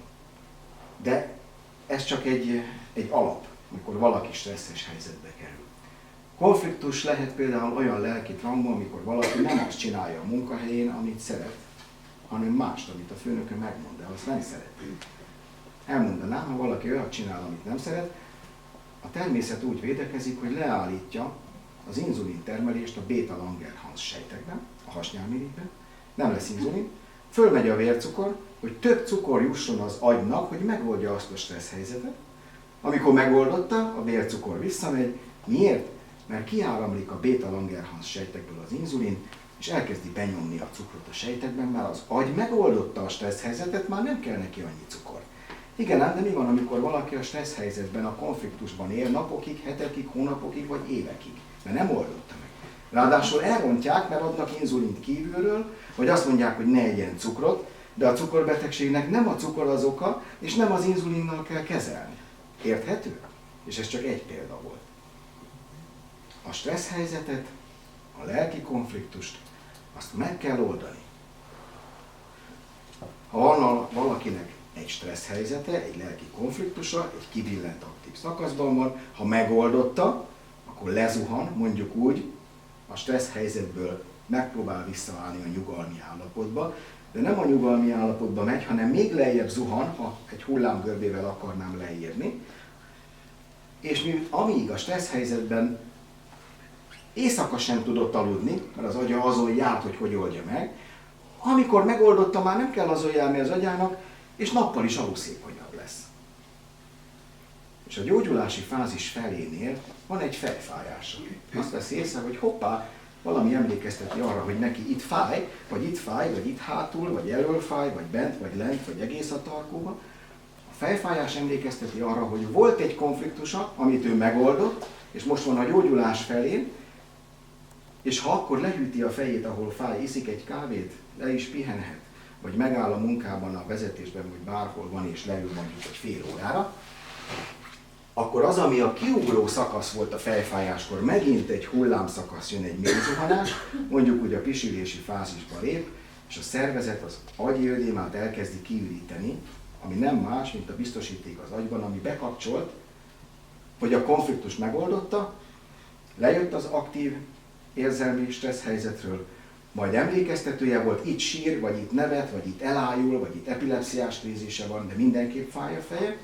De ez csak egy alap, amikor valaki stresszes helyzetbe kerül. Konfliktus lehet például olyan lelki trauma, amikor valaki nem azt csinálja a munkahelyén, amit szeret, hanem mást, amit a főnöke megmond, de azt nem szereti. Elmondanám, ha valaki olyat csinál, amit nem szeret, a természet úgy védekezik, hogy leállítja az inzulin termelést a beta-Langerhans sejtekben, a hasnyálmirigyben, nem lesz inzulin, fölmegy a vércukor, hogy több cukor jusson az agynak, hogy megoldja azt a stressz helyzetet. Amikor megoldotta, a vércukor visszamegy. Miért? Mert kiáramlik a beta-Langerhans sejtekből az inzulin, és elkezdi benyomni a cukrot a sejtekben, mert az agy megoldotta a stressz helyzetet, már nem kell neki annyi cukor. Igen, ám, de mi van, amikor valaki a stressz helyzetben, a konfliktusban él napokig, hetekig, hónapokig vagy évekig? Mert nem oldotta meg. Ráadásul elrontják, mert adnak inzulint kívülről, vagy azt mondják, hogy ne egyen cukrot, de a cukorbetegségnek nem a cukor az oka, és nem az inzulinnal kell kezelni. Érthető? És ez csak egy példa volt. A stressz helyzetet, a lelki konfliktust, azt meg kell oldani. Ha van valakinek egy stressz helyzete, egy lelki konfliktusa, egy kibillent aktív szakaszban van, ha megoldotta, akkor lezuhan, mondjuk úgy, a stressz helyzetből megpróbál visszaállni a nyugalmi állapotba, de nem a nyugalmi állapotba megy, hanem még lejjebb zuhan, ha egy hullámgörbével akarnám leírni, és amíg a stressz helyzetben éjszaka sem tudott aludni, mert az agya azon járt, hogy oldja meg, amikor megoldotta, már nem kell azon járni az agyának, és nappal is aluszékonyabb lesz. És a gyógyulási fázis felénél van egy fejfájása. Azt veszi észre, hogy hoppá, valami emlékezteti arra, hogy neki itt fáj, vagy itt hátul, vagy elől fáj, vagy bent, vagy lent, vagy egész a tarkóban. A fejfájás emlékezteti arra, hogy volt egy konfliktusa, amit ő megoldott, és most van a gyógyulás felén, és ha akkor lehűti a fejét, ahol fáj, iszik egy kávét, le is pihenhet, vagy megáll a munkában, a vezetésben, vagy bárhol van, és leül mondjuk egy fél órára, akkor az, ami a kiugró szakasz volt a fejfájáskor, megint egy hullámszakasz, jön egy mélyzuhanás, mondjuk úgy a pisilési fázisba lép, és a szervezet az agyi ödémát elkezdi kiüríteni, ami nem más, mint a biztosíték az agyban, ami bekapcsolt, hogy a konfliktus megoldotta, lejött az aktív érzelmi stressz helyzetről, majd emlékeztetője volt, itt sír, vagy itt nevet, vagy itt elájul, vagy itt epilepsziás krízise van, de mindenképp fáj a feje,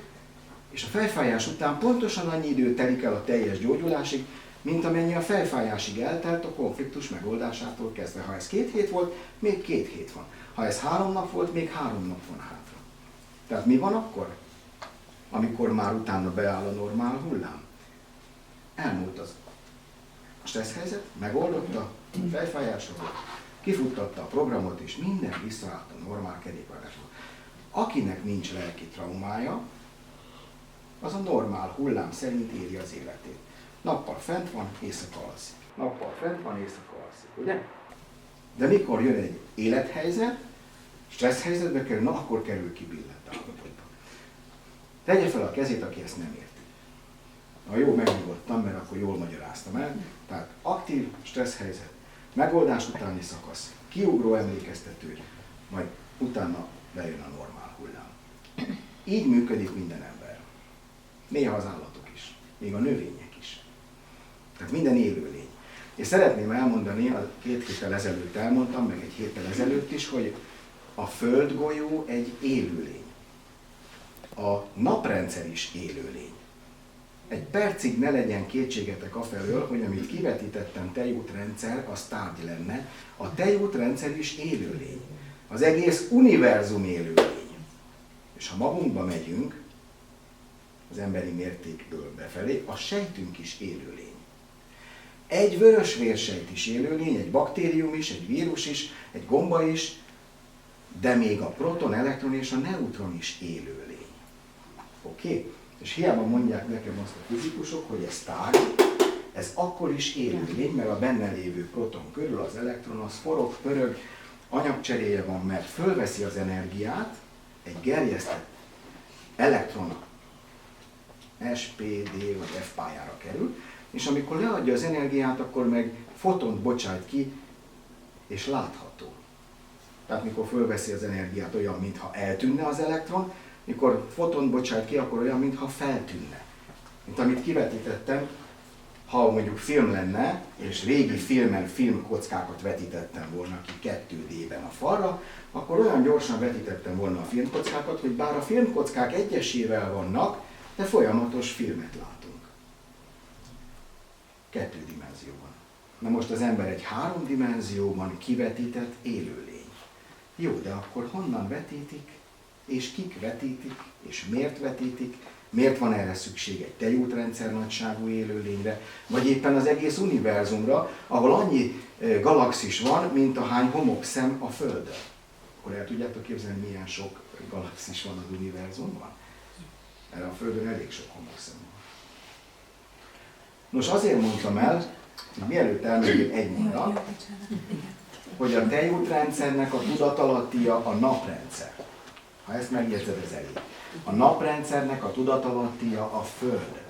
és a fejfájás után pontosan annyi idő telik el a teljes gyógyulásig, mint amennyi a fejfájásig eltelt a konfliktus megoldásától kezdve. Ha ez 2 hét volt, még 2 hét van. Ha ez 3 nap volt, még 3 nap van hátra. Tehát mi van akkor? Amikor már utána beáll a normál hullám. Elmúlt az a stressz helyzet, megoldotta, fejfájása volt, kifuttatta a programot, és minden visszaállt a normál kerékvágásba. Akinek nincs lelki traumája, az a normál hullám szerint éli az életét. Nappal fent van, éjszaka alszik. Nappal fent van, éjszaka alszik, ugye? De mikor jön egy élethelyzet, stressz helyzetbe kerül, na akkor kerül ki billent állapotba. Tegye fel a kezét, aki ezt nem érti. Na jó, megnyugodtam, mert akkor jól magyaráztam el. Tehát aktív stressz helyzet, megoldás utáni szakasz, kiugró emlékeztető, majd utána bejön a normál hullám. Így működik minden ember. Néha az állatok is, még a növények is. Tehát minden élőlény. És szeretném elmondani, a 2 héttel ezelőtt elmondtam, meg egy héttel ezelőtt is, hogy a földgolyó egy élőlény. A naprendszer is élőlény. Egy percig ne legyen kétségetek afelől, hogy amit kivetítettem tejútrendszer, az tárgy lenne. A tejútrendszer is élőlény. Az egész univerzum élőlény. És ha magunkba megyünk, az emberi mértékből befelé, a sejtünk is élőlény. Egy vörösvérsejt is élőlény, egy baktérium is, egy vírus is, egy gomba is, de még a proton, elektron és a neutron is élőlény. Oké? És hiába mondják nekem azt a fizikusok, hogy ez tárgy, ez akkor is élőlény, mert a benne lévő proton körül az elektron az forog, pörög, anyagcseréje van, mert fölveszi az energiát, egy gerjesztett elektron S, P, D vagy F pályára kerül, és amikor leadja az energiát, akkor meg fotont bocsájt ki, és látható. Tehát mikor fölveszi az energiát, olyan, mintha eltűnne az elektron, mikor fotont bocsájt ki, akkor olyan, mintha feltűnne. Mint amit kivetítettem, ha mondjuk film lenne, és régi filmen filmkockákat vetítettem volna ki 2D-ben a falra, akkor olyan gyorsan vetítettem volna a filmkockákat, hogy bár a filmkockák egyesével vannak, de folyamatos filmet látunk. 2 dimenzióban. Na most az ember egy 3 dimenzióban kivetített élőlény. Jó, de akkor honnan vetítik, és kik vetítik, és miért vetítik, miért van erre szükség egy tejútrendszer nagyságú élőlényre, vagy éppen az egész univerzumra, ahol annyi galaxis van, mint ahány homokszem a Földön. Akkor el tudjátok képzelni, milyen sok galaxis van az univerzumban? Erre a Földön elég sok homokszem van. Nos, azért mondtam el, hogy mielőtt elmegyünk egy mondat, hogy a tejútrendszernek a tudatalattia a naprendszer. Ha ezt megjegyzed, ez elég. A naprendszernek a tudatalattia a Föld.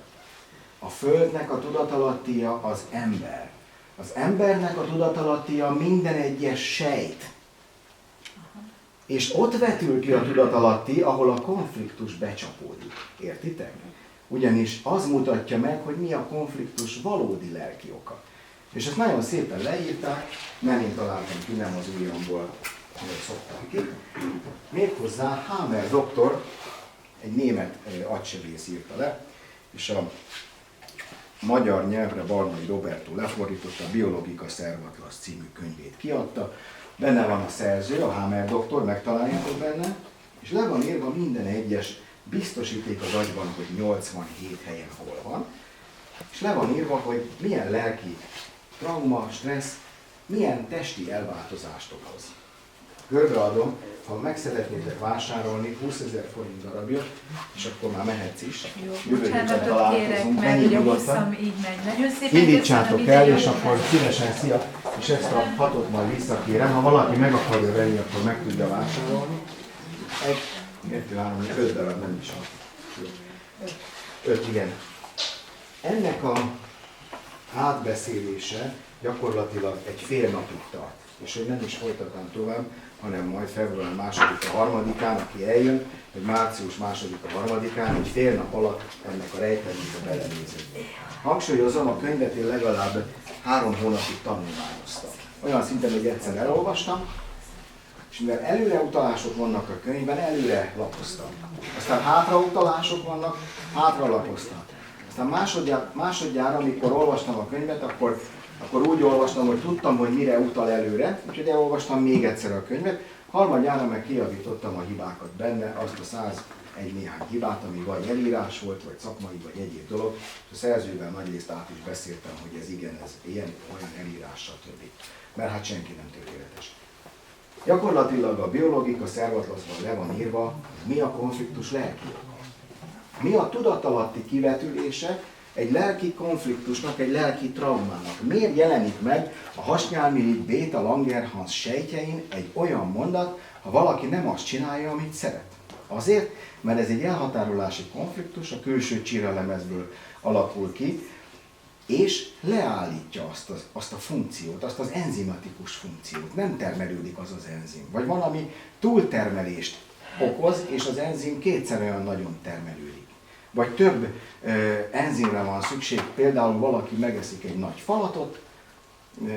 A Földnek a tudatalattia az ember. Az embernek a tudatalattia minden egyes sejt. És ott vetül ki a tudatalatti, ahol a konfliktus becsapódik. Értitek? Ugyanis az mutatja meg, hogy mi a konfliktus valódi lelki oka. És ezt nagyon szépen leírták, nem én találtam ki, nem az ujjamból szoktam ki. Méghozzá Hammer doktor, egy német agysebész írta le, és a magyar nyelvre Barnai Roberto lefordította, a Biologika Servatlas című könyvét kiadta. Benne van a szerző, a Hammer doktor, megtaláljátok benne, és le van írva minden egyes biztosíték az agyban, hogy 87 helyen hol van, és le van írva, hogy milyen lelki trauma, stressz, milyen testi elváltozást okoz. Körbeadom, ha meg szeretnétek vásárolni 20 000 forint darabja, és akkor már mehetsz is. Jó, bocsánatot kérek, mert ugye a buszom így megy. Nagyon szépen indítsátok el, és akkor szívesen szia, és ezt a 6-ot majd visszakérem. Ha valaki meg akarja venni, akkor meg tudja vásárolni. 1, 2, 3, 5 darab, nem is 5, igen. Ennek a átbeszélése gyakorlatilag egy fél napig tart. És hogy nem is folytatom tovább, hanem majd február 2-a, 3-án, aki eljön, vagy március 2-a, 3-án, egy fél nap alatt ennek a rejtelembe belenézünk. Hangsúlyozom, a könyvet én legalább 3 hónapig tanulmányoztam. Olyan szinten, hogy egyszer elolvastam, és mivel előreutalások vannak a könyvben, előre lapoztam. Aztán hátrautalások vannak, hátra lapoztam. Aztán másodjára, amikor olvastam a könyvet, akkor úgy olvastam, hogy tudtam, hogy mire utal előre, úgyhogy elolvastam még egyszer a könyvet. Harmadjára meg kijavítottam a hibákat benne, azt a 101 néhány hibát, ami vagy elírás volt, vagy szakmai, vagy egyéb dolog. És a szerzővel nagyrészt át is beszéltem, hogy ez igen, ez ilyen, olyan elírás, stb. Mert hát senki nem tökéletes. Gyakorlatilag a Biologika Servatlasban le van írva, mi a konfliktus lelki oka. Mi a tudatalatti kivetülése egy lelki konfliktusnak, egy lelki traumának. Miért jelenik meg a hasnyálmirigy béta Langerhans sejtjein egy olyan mondat, ha valaki nem azt csinálja, amit szeret? Azért, mert ez egy elhatárolási konfliktus, a külső csíralemezből alakul ki, és leállítja azt a funkciót, azt az enzimatikus funkciót. Nem termelődik az az enzim. Vagy van, ami túltermelést okoz, és az enzim kétszer olyan nagyon termelődik. Vagy több enzimre van szükség, például valaki megeszik egy nagy falatot,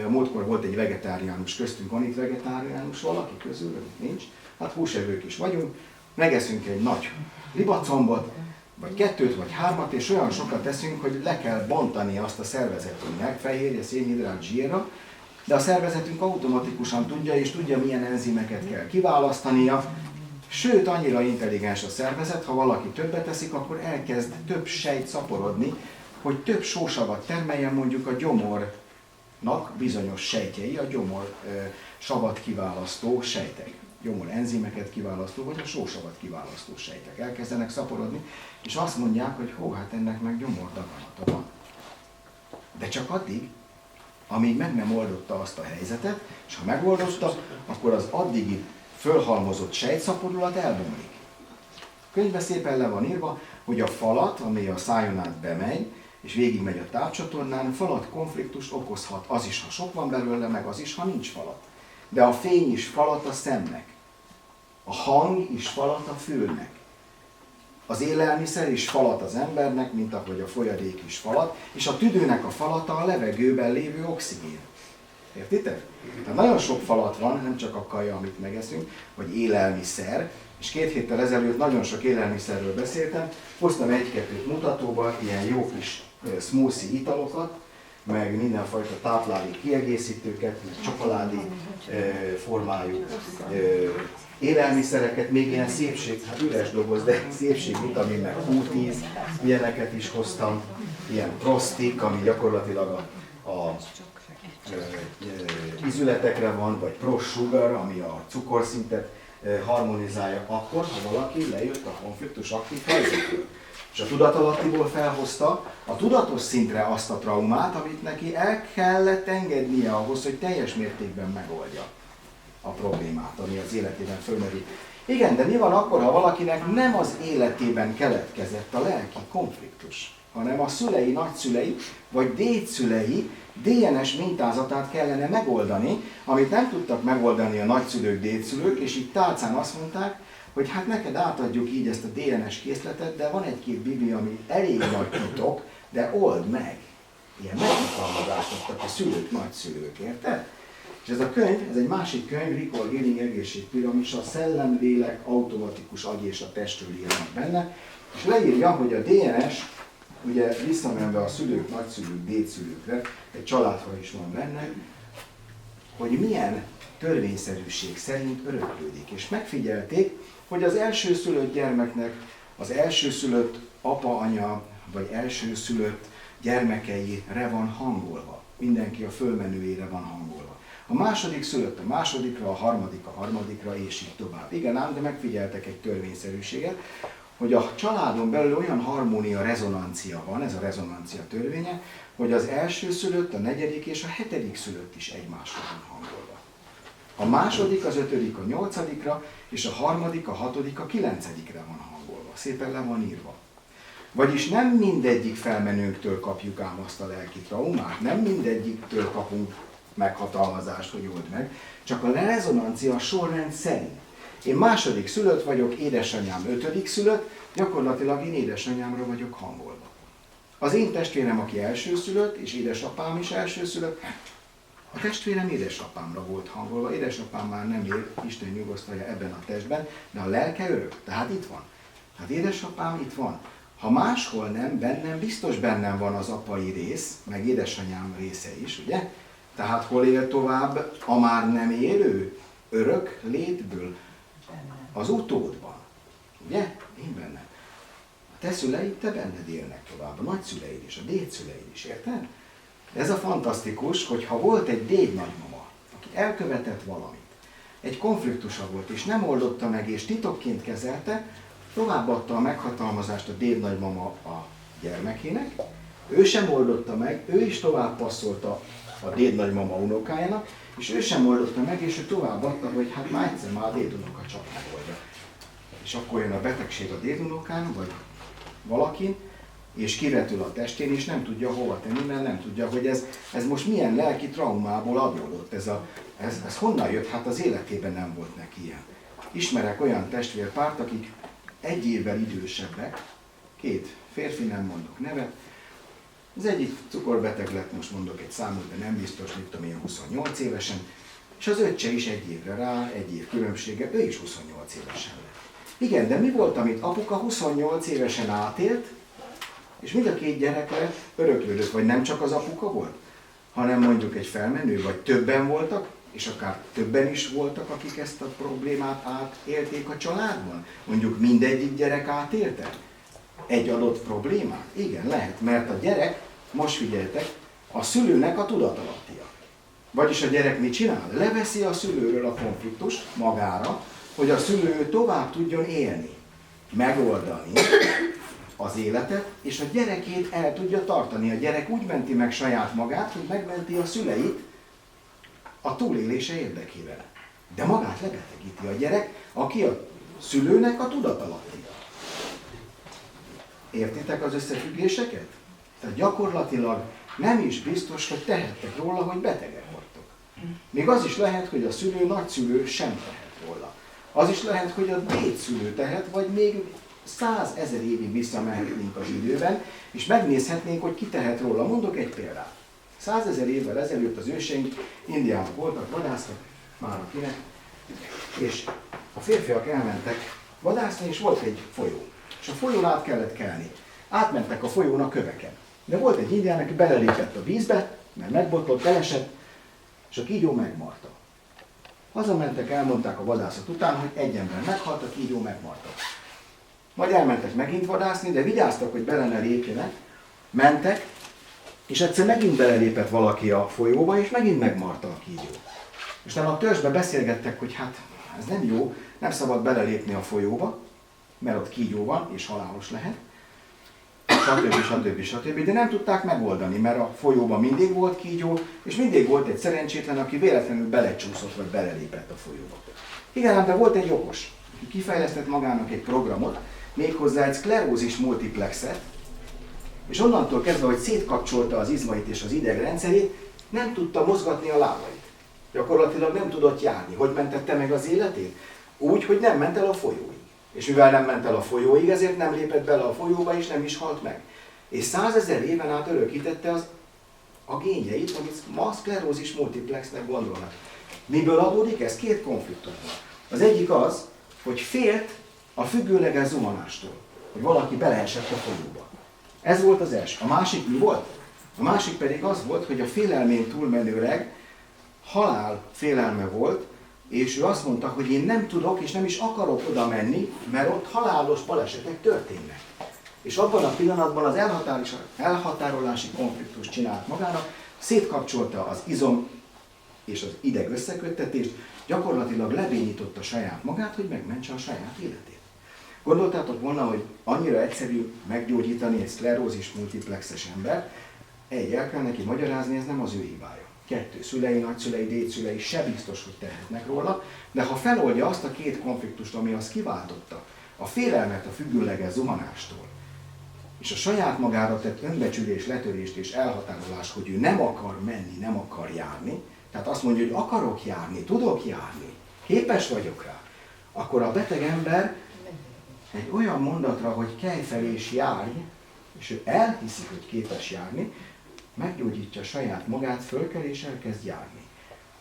múltkor volt egy vegetáriánus köztünk, van itt vegetáriánus valaki közül? Nincs? Hát húsevők is vagyunk, megeszünk egy nagy libacombot, vagy 2 vagy 3, és olyan sokat teszünk, hogy le kell bontani azt a szervezetünknek, fehérje, szénhidrát, zsírra, de a szervezetünk automatikusan tudja, és tudja, milyen enzimeket kell kiválasztania. Sőt, annyira intelligens a szervezet, ha valaki többet teszik, akkor elkezd több sejt szaporodni, hogy több sósavat termeljen, mondjuk a gyomornak bizonyos sejtjei, a gyomor savat kiválasztó sejtek. Gyomor enzimeket kiválasztó, vagy a sósavat kiválasztó sejtek elkezdenek szaporodni, és azt mondják, hogy hát ennek meg gyomordaganata van. De csak addig, amíg meg nem oldotta azt a helyzetet, és ha megoldotta, akkor az addigi fölhalmozott sejtszaporulat elbomlik. A könyvben szépen le van írva, hogy a falat, ami a szájon át bemegy, és végigmegy a tápcsatornán, falat konfliktust okozhat. Az is, ha sok van belőle, meg az is, ha nincs falat. De a fény is falat a szemnek. A hang is falat a fülnek. Az élelmiszer is falat az embernek, mint ahogy a folyadék is falat, és a tüdőnek a falata a levegőben lévő oxigén. Értitek? Tehát nagyon sok falat van, nem csak a kaja, amit megeszünk, vagy élelmiszer, és 2 héttel ezelőtt nagyon sok élelmiszerről beszéltem, hoztam 1-2 mutatóba ilyen jó kis smoothie italokat, meg mindenfajta táplálék kiegészítőket, meg csokoládé formájú élelmiszereket, még ilyen szépség, hát üres doboz, de szépségvitamin, meg Q10, ilyeneket is hoztam, ilyen prostik, ami gyakorlatilag a ízületekre van, vagy ProSugar, ami a cukorszintet harmonizálja akkor, ha valaki lejött a konfliktus aktív helyzetből. És a tudatalattiból felhozta a tudatos szintre azt a traumát, amit neki el kellett engednie ahhoz, hogy teljes mértékben megoldja a problémát, ami az életében fölmerül. Igen, de mi van akkor, ha valakinek nem az életében keletkezett a lelki konfliktus, hanem a szülei, nagyszülei vagy dédszülei DNS mintázatát kellene megoldani, amit nem tudtak megoldani a nagyszülők, dédszülők, és így tálcán azt mondták, hogy hát neked átadjuk így ezt a DNS készletet, de van 1-2 biblia, ami elég nagy titok, de old meg. Ilyen meghatalmazást adtak a szülők, nagyszülők, érted? És ez a könyv, ez egy másik könyv, Recall Healing Egészségpiramis, a szellem, lélek, automatikus agy és a testről írnak benne, és leírja, hogy a DNS, ugye visszamenve a szülők, nagyszülők, dédszülőkre, egy családra is van benne, hogy milyen törvényszerűség szerint öröklődik. És megfigyelték, hogy az elsőszülött gyermeknek az elsőszülött apa, anya, vagy elsőszülött gyermekeire van hangolva. Mindenki a fölmenőjére van hangolva. A második szülött a másodikra, a harmadikra, és így tovább. Igen ám, de megfigyeltek egy törvényszerűséget, hogy a családon belül olyan harmónia, rezonancia van, ez a rezonancia törvénye, hogy az elsőszülött, a 4. és a 7. szülött is egymásra van hangolva. A második, az 5., a 8. és a 3., a 6., a 9. van hangolva. Szépen le van írva. Vagyis nem mindegyik felmenőnktől kapjuk ám azt a lelki traumát, nem mindegyiktől kapunk meghatalmazást, hogy old meg, csak a rezonancia sorrend szerint. Én 2. szülött vagyok, édesanyám 5. szülött, gyakorlatilag én édesanyámra vagyok hangolva. Az én testvérem, aki elsőszülött, és édesapám is elsőszülött, a testvérem édesapámra volt hangolva, édesapám már nem él, Isten nyugosztalja ebben a testben, de a lelke örök, tehát itt van. Hát édesapám itt van. Ha máshol nem, bennem, biztos bennem van az apai rész, meg édesanyám része is, ugye? Tehát hol él tovább a már nem élő örök létből? Az utódban. Ugye? Én bennem. A te szüleid, te benned élnek tovább, a nagyszüleid is, a dédszüleid is, érted? Ez a fantasztikus, hogy ha volt egy dédnagymama, aki elkövetett valamit, egy konfliktusa volt, és nem oldotta meg, és titokként kezelte, továbbadta a meghatalmazást a dédnagymama a gyermekének, ő sem oldotta meg, ő is tovább passzolta a dédnagymama unokájának, és ő sem oldotta meg, és ő továbbadta, hogy hát már egyszer már a dédunoka csak megoldja. És akkor jön a betegség a dédunokán, vagy valakin, és kivetül a testén, és nem tudja hova tenni, mert nem tudja, hogy ez most milyen lelki traumából adódott. Ez honnan jött? Hát az életében nem volt neki ilyen. Ismerek olyan testvérpárt, akik 1 évvel idősebbek, 2 férfi, nem mondok nevet. Az egyik cukorbeteg lett, most mondok egy számot, de nem biztos, mit tudom én, 28 évesen, és az öccse is 1 évre rá, 1 év különbsége, ő is 28 évesen lett. Igen, de mi volt, amit apuka 28 évesen átélt, és mind a 2 gyerekre öröklődött, vagy nem csak az apuka volt, hanem mondjuk egy felmenő, vagy többen voltak, és akár többen is voltak, akik ezt a problémát átélték a családban. Mondjuk mindegyik gyerek átélte egy adott problémát? Igen, lehet, mert a gyerek, most figyeljetek, a szülőnek a tudatalattia. Vagyis a gyerek mit csinál? Leveszi a szülőről a konfliktust magára, hogy a szülő tovább tudjon élni, megoldani az életet, és a gyerekét el tudja tartani. A gyerek úgy menti meg saját magát, hogy megmenti a szüleit a túlélése érdekében. De magát lebetegíti a gyerek, aki a szülőnek a tudatalattia. Értitek az összefüggéseket? Tehát gyakorlatilag nem is biztos, hogy tehettek róla, hogy betegek vagytok. Még az is lehet, hogy a szülő, nagyszülő sem tehet róla. Az is lehet, hogy a dédszülő tehet, vagy még 100 000 évig visszamehetnénk az időben, és megnézhetnénk, hogy ki tehet róla. Mondok egy példát. 100 000 évvel ezelőtt az őseink Indiában voltak, vadásztak, már akinek, és a férfiak elmentek vadászni, és volt egy folyó. És a folyón át kellett kelni. Átmentek a folyón a köveken. De volt egy indián, aki belelépett a vízbe, mert megbotlott, elesett, és a kígyó megmarta. Hazamentek, elmondták a vadászat után, hogy egy ember meghalt, a kígyó megmarta. Majd elmentek megint vadászni, de vigyáztak, hogy bele ne lépjenek. Mentek, és egyszer megint belelépett valaki a folyóba, és megint megmarta a kígyó. És a törzsbe beszélgettek, hogy hát ez nem jó, nem szabad belelépni a folyóba, mert ott kígyó van, és halálos lehet, stb. De nem tudták megoldani, mert a folyóban mindig volt kígyó, és mindig volt egy szerencsétlen, aki véletlenül belecsúszott, vagy belelépett a folyóba. Igen, de volt egy okos, aki kifejlesztett magának egy programot, méghozzá egy szklerózis multiplexet, és onnantól kezdve, hogy szétkapcsolta az izmait és az idegrendszerét, nem tudta mozgatni a lábait. Gyakorlatilag nem tudott járni. Hogy mentette meg az életét? Úgy, hogy nem ment el a folyóig. És mivel nem ment el a folyóig, ezért nem lépett bele a folyóba, és nem is halt meg. És 100 000 éven át örökítette a génjeit, amit ma szklerózis multiplexnek gondolnak. Miből adódik ez? 2 konfliktus van. Az egyik az, hogy félt a függőleges zuhanástól, hogy valaki beleesett a folyóba. Ez volt az első. A másik mi volt? A másik pedig az volt, hogy a félelmén túlmenőleg halál félelme volt, és ő azt mondta, hogy én nem tudok és nem is akarok oda menni, mert ott halálos balesetek történnek. És abban a pillanatban az elhatárolási konfliktus csinált magának, szétkapcsolta az izom és az ideg összeköttetést, gyakorlatilag lebénította saját magát, hogy megmentse a saját életét. Gondoltátok volna, hogy annyira egyszerű meggyógyítani egy szklerózis multiplexes ember, el kell neki magyarázni, ez nem az ő hibája. 2 szülei, nagyszülei, dédszülei se biztos, hogy tehetnek róla, de ha feloldja azt a 2 konfliktust, ami azt kiváltotta, a félelmet a függőleges zuhanástól, és a saját magára tett önbecsülés, letörést és elhatárolás, hogy ő nem akar menni, nem akar járni, tehát azt mondja, hogy akarok járni, tudok járni, képes vagyok rá, akkor a beteg ember egy olyan mondatra, hogy kelj fel és járj, és ő elhiszi, hogy képes járni, meggyógyítja saját magát, fölkel és elkezd járni.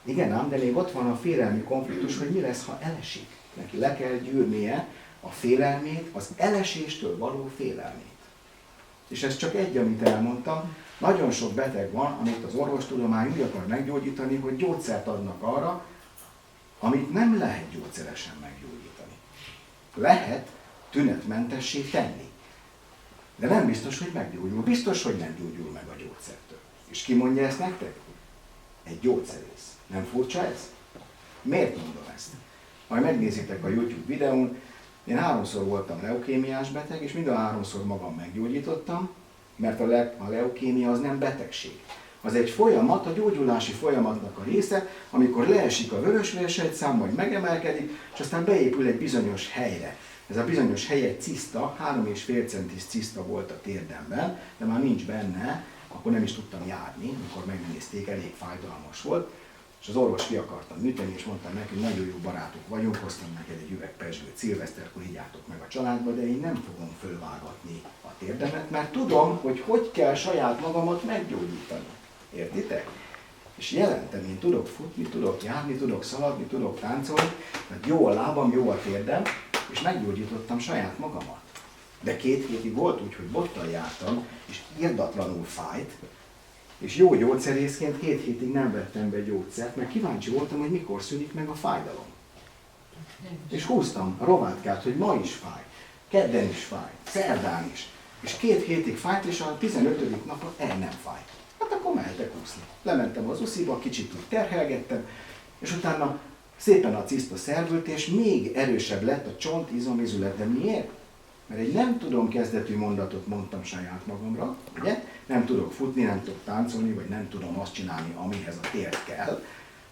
Igen ám, de még ott van a félelmi konfliktus, hogy mi lesz, ha elesik. Neki le kell gyűrnie a félelmét, az eleséstől való félelmét. És ez csak egy, amit elmondtam. Nagyon sok beteg van, amit az orvostudomány úgy akar meggyógyítani, hogy gyógyszert adnak arra, amit nem lehet gyógyszeresen meggyógyítani. Lehet tünetmentessé tenni. De nem biztos, hogy meggyógyul. Biztos, hogy nem gyógyul meg a gyógyszertől. És ki mondja ezt nektek? Egy gyógyszerész. Nem furcsa ez? Miért mondom ezt? Majd megnézitek a YouTube videón. Én 3-szor voltam leukémiás beteg, és mind a 3-szor magam meggyógyítottam, mert a leukémia az nem betegség. Az egy folyamat, a gyógyulási folyamatnak a része, amikor leesik a vörösvérsejtszám, majd megemelkedik, és aztán beépül egy bizonyos helyre. Ez a bizonyos hely egy ciszta, 3,5 centis ciszta volt a térdemben, de már nincs benne, akkor nem is tudtam járni, amikor megnézték, elég fájdalmas volt. És az orvos ki akartam műteni, és mondtam neki, hogy nagyon jó barátok vagyunk, hoztam neked egy üveg pezsgőt szilveszterkor, így jártok meg a családba, de én nem fogom fölvágatni a térdemet, mert tudom, hogy kell saját magamat meggyógyítani. Értitek? És jelentem, én tudok futni, tudok járni, tudok szaladni, tudok táncolni, tehát jó a lábam, jó a térdem, és meggyógyítottam saját magamat. De 2 hétig volt úgy, hogy bottal jártam, és irdatlanul fájt, és jó gyógyszerészként 2 hétig nem vettem be gyógyszert, mert kíváncsi voltam, hogy mikor szűnik meg a fájdalom. És húztam a rovátkát, hogy ma is fáj, kedden is fáj, szerdán is. És 2 hétig fájt, és a 15. napon nem fájt. Hát akkor mehetek úszni. Lementem az usziba, kicsit úgy terhelgettem, és utána szépen a ciszta szervült, és még erősebb lett a csont, izomizület. De miért? Mert egy nem tudom kezdetű mondatot mondtam saját magamra, ugye? Nem tudok futni, nem tudok táncolni, vagy nem tudom azt csinálni, amihez a térd kell.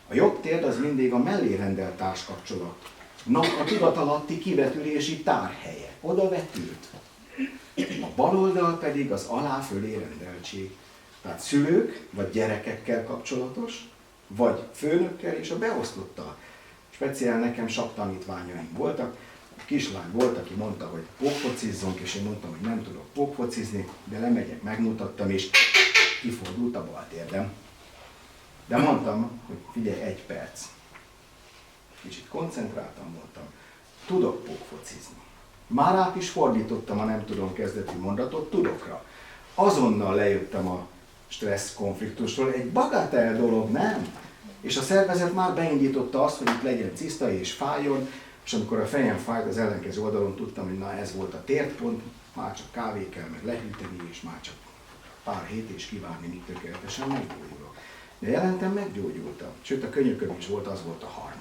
A jobb térd az mindig a mellé rendelt társkapcsolatnak a tudatalatti kivetülési tárhelye. Oda vetült. A bal oldal pedig az alá-fölé rendeltség. Tehát szülők, vagy gyerekekkel kapcsolatos, vagy főnökkel és a beosztottal. Speciál nekem saktanítványaim voltak. A kislány volt, aki mondta, hogy pókfocizzunk, és én mondtam, hogy nem tudok pókfocizni, de lemegyek, megmutattam, és kifordult a bal térdem. De mondtam, hogy figyelj, 1 perc. Kicsit koncentráltam voltam. Tudok pókfocizni. Már át is fordítottam a nem tudom kezdetű mondatot tudokra. Azonnal lejöttem a stressz konfliktusról. Egy bagatel dolog, nem? És a szervezet már beindította azt, hogy itt legyen ciszta és fájjon, és amikor a fejem fájt, az ellenkező oldalon tudtam, hogy na ez volt a térdpont, már csak kávé kell meg lehűteni, és már csak pár hét és kivárni, míg tökéletesen meggyógyulok. De jelentem meggyógyultam. Sőt, a könyököm is volt, az volt a 3.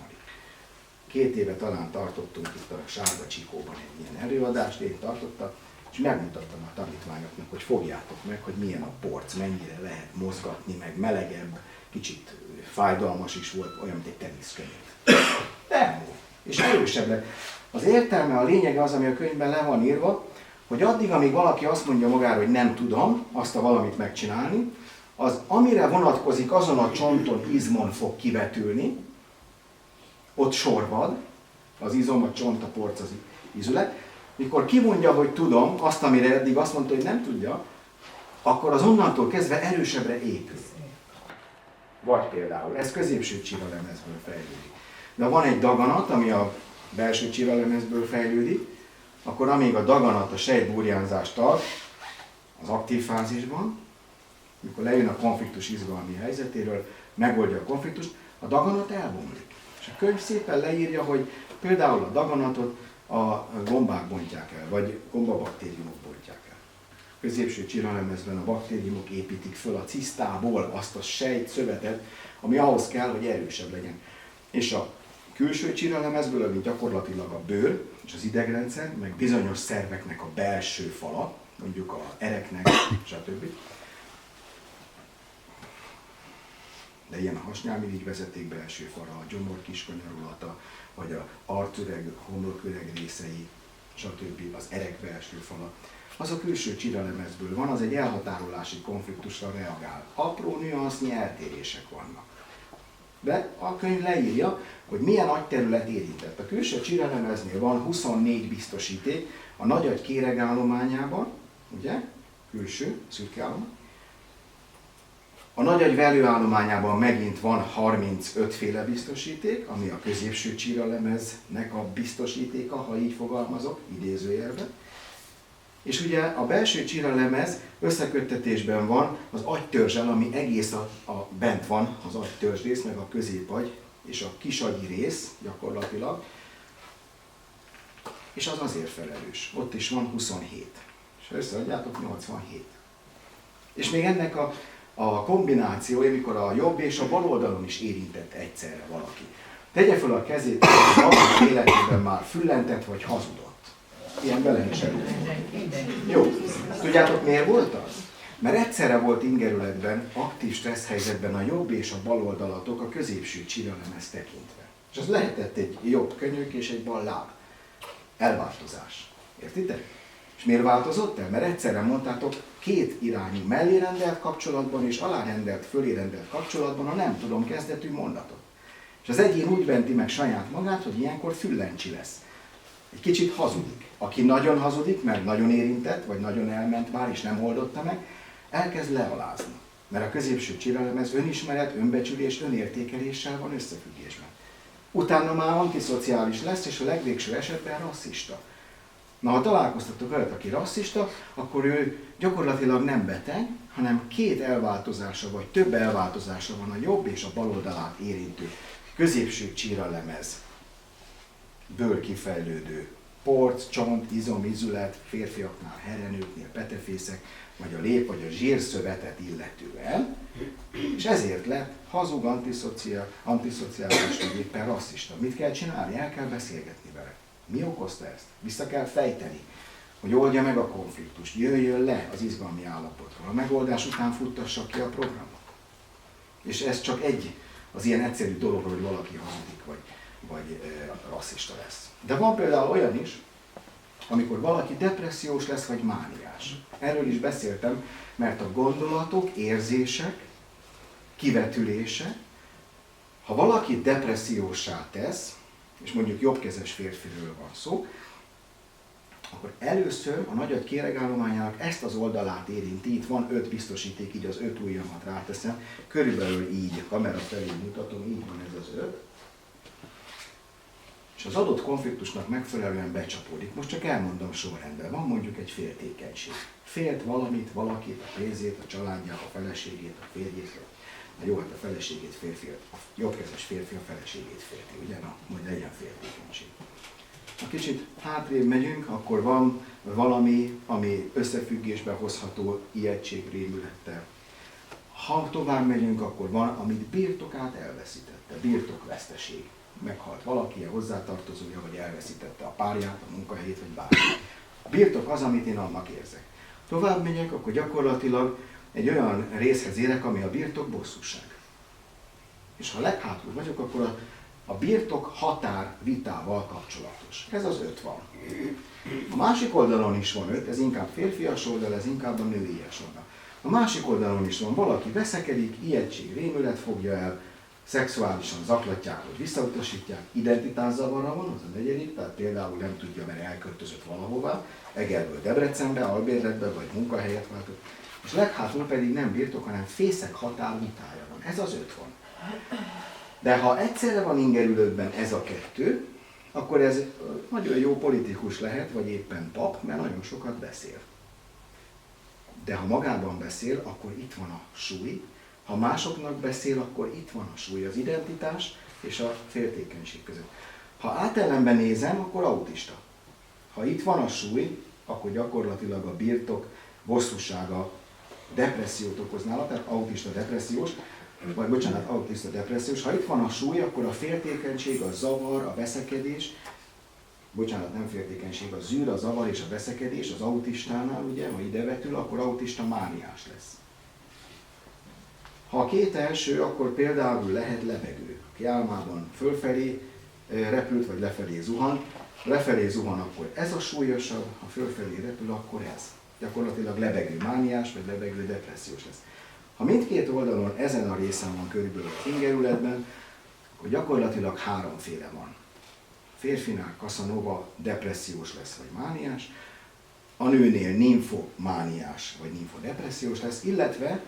2 éve talán tartottunk itt a Sárga Csikóban egy ilyen előadást, én tartottam, és megmutattam a tanítványoknak, hogy fogjátok meg, hogy milyen a porc, mennyire lehet mozgatni, meg melegebb, kicsit fájdalmas is volt, olyan, mint egy teniszkönyv. De és erősebb lett. Az értelme, a lényege az, ami a könyvben le van írva, hogy addig, amíg valaki azt mondja magára, hogy nem tudom azt a valamit megcsinálni, az amire vonatkozik, azon a csonton, izmon fog kivetülni, ott sorvad, az izom, a csont, a porc, az izület. Mikor kimondja, hogy tudom, azt, amire eddig azt mondta, hogy nem tudja, akkor az onnantól kezdve erősebbre épül. Vagy például, ez középső csíralemezből fejlődik. De van egy daganat, ami a belső csíralemezből fejlődik, akkor amíg a daganat a sejtburjánzást tart, az aktív fázisban, mikor lejön a konfliktus izgalmi helyzetéről, megoldja a konfliktust, a daganat elbomlik. És a könyv szépen leírja, hogy például a daganatot a gombák bontják el, vagy gombabaktériumok bontják el. A középső csíralemezben a baktériumok építik föl a cisztából azt a sejtszövetet, ami ahhoz kell, hogy erősebb legyen. És a külső csíralemezből, ami gyakorlatilag a bőr és az idegrendszer, meg bizonyos szerveknek a belső fala, mondjuk a ereknek, stb. De ilyen a hasnyálmirigy vezeték belső fala, a gyomor kiskanyarulata, vagy a arcüreg, homloküreg részei, stb. Az erek belső fala. Az a külső csíralemezből van, az egy elhatárolási konfliktusra reagál. Apró nüansznyi eltérések vannak. De a könyv leírja, hogy milyen agyterület érintett. A külső csíralemeznél van 24 biztosíték, a nagyagy kéregállományában, ugye, külső, szürke állomány. A nagyagy velőállományában megint van 35 féle biztosíték, ami a középső csíralemeznek a biztosítéka, ha így fogalmazok, idézőjelben. És ugye a belső csíralemez összeköttetésben van az agytörzsel, ami egész bent van, az agytörzs rész, meg a középagy és a kisagyi rész gyakorlatilag. És az azért felelős. Ott is van 27. És összeadjátok 87. És még ennek a kombinációja, amikor a jobb és a bal oldalon is érintett egyszerre valaki. Tegye fel a kezét, hogy valaki életében már füllentett vagy hazudott. Ilyen velem is Jó. Tudjátok miért volt az? Mert egyszerre volt ingerületben, aktív stressz helyzetben a jobb és a bal oldalatok a középső csíralemez tekintve. És az lehetett egy jobb könyök és egy bal láb. Elváltozás. Értitek? És miért változott el? Mert egyszerre mondtátok, két irányú mellérendelt kapcsolatban és alárendelt, fölérendelt kapcsolatban a nem tudom kezdetű mondatot. És az egyén úgy venti meg saját magát, hogy ilyenkor füllencsi lesz. Egy kicsit hazudik. Aki nagyon hazudik, mert nagyon érintett, vagy nagyon elment már, és nem oldotta meg, elkezd lealázni. Mert a középső csiralemez önismeret, önbecsülés, önértékeléssel van összefüggésben. Utána már antiszociális lesz, és a legvégső esetben rasszista. Na, ha találkoztatok veled, aki rasszista, akkor ő gyakorlatilag nem beteg, hanem két elváltozása, vagy több elváltozása van a jobb és a bal oldalát érintő középső csíralemezből kifejlődő porc, csont, izom, izület, férfiaknál, herenőknél, petefészek, vagy a lép, vagy a zsírszövetet illetően, és ezért lett hazug, antiszociális, vagy éppen rasszista. Mit kell csinálni? El kell beszélgetni vele. Mi okozta ezt? Vissza kell fejteni, hogy oldja meg a konfliktust, jöjjön le az izgalmi állapotról. A megoldás után futtassa ki a programot. És ez csak egy az ilyen egyszerű dologról, hogy valaki hazudik, vagy rasszista lesz. De van például olyan is, amikor valaki depressziós lesz, vagy mániás. Erről is beszéltem, mert a gondolatok, érzések, kivetülése, ha valaki depresszióssá tesz, és mondjuk jobbkezes férfiről van szó, akkor először a nagy agy kéregálományának ezt az oldalát érinti, itt van 5 biztosíték, így az 5 ujjamat ráteszem, körülbelül így, a kamera felé mutatom, így van ez az 5, és az adott konfliktusnak megfelelően becsapódik. Most csak elmondom sorrendben, van mondjuk egy féltékenység. Félt valamit, valakit, a pénzét, a családját, a feleségét, a férjét, jó, hát a feleségét férfi, a jobbkezes férfi a feleségét félti, ugye? Na, majd legyen féltékenység. Ha kicsit hátrébb megyünk, akkor van valami, ami összefüggésbe hozható ijegység, rémülettel. Ha tovább megyünk, akkor van, amit birtokát elveszítette, birtokveszteség. Meghalt valaki, a hozzátartozója, vagy elveszítette a párját, a munkahelyét, vagy bármi. A birtok az, amit én annak érzek. Tovább megyek, akkor gyakorlatilag egy olyan részhez érek, ami a birtok bosszúság. És ha leghátul vagyok, akkor a birtok határ vitával kapcsolatos. Ez az 5 van. A másik oldalon is van 5, ez inkább férfias oldal, ez inkább a nőies oldal. A másik oldalon is van, valaki veszekedik, ijegység, rémület fogja el, szexuálisan zaklatják, vagy visszautasítják, identitászavarra van, az a 4, tehát például nem tudja, mert elköltözött valahová, Egerből Debrecenbe, albérletbe, vagy munkahelyet váltott, és leghátul pedig nem birtok, hanem fészek határ vitája van. Ez az 5 van. De ha egyszerre van ingerülőben ez a 2, akkor ez nagyon jó politikus lehet, vagy éppen pap, mert nagyon sokat beszél. De ha magában beszél, akkor itt van a súly, ha másoknak beszél, akkor itt van a súly, az identitás és a féltékenység között. Ha átellenben nézem, akkor autista. Ha itt van a súly, akkor gyakorlatilag a birtok bosszúsága depressziót okoz nála, tehát autista depressziós, vagy bocsánat, autista depressziós. Ha itt van a súly, akkor a féltékenység, a zavar, a veszekedés, bocsánat, nem féltékenység, a zűr, a zavar és a veszekedés az autistánál, ugye, ha ide vetül, akkor autista mániás lesz. Ha a 2 első, akkor például lehet lebegő, aki álmában fölfelé repült, vagy lefelé zuhan. Ha lefelé zuhan, akkor ez a súlyosabb, ha fölfelé repül, akkor ez. Gyakorlatilag lebegő mániás, vagy lebegő depressziós lesz. Ha mindkét oldalon ezen a részen van körülbelül a fingerületben, akkor gyakorlatilag 3 féle van. A férfinál Casanova depressziós lesz, vagy mániás, a nőnél nymfomániás, vagy nymfodepressziós lesz, illetve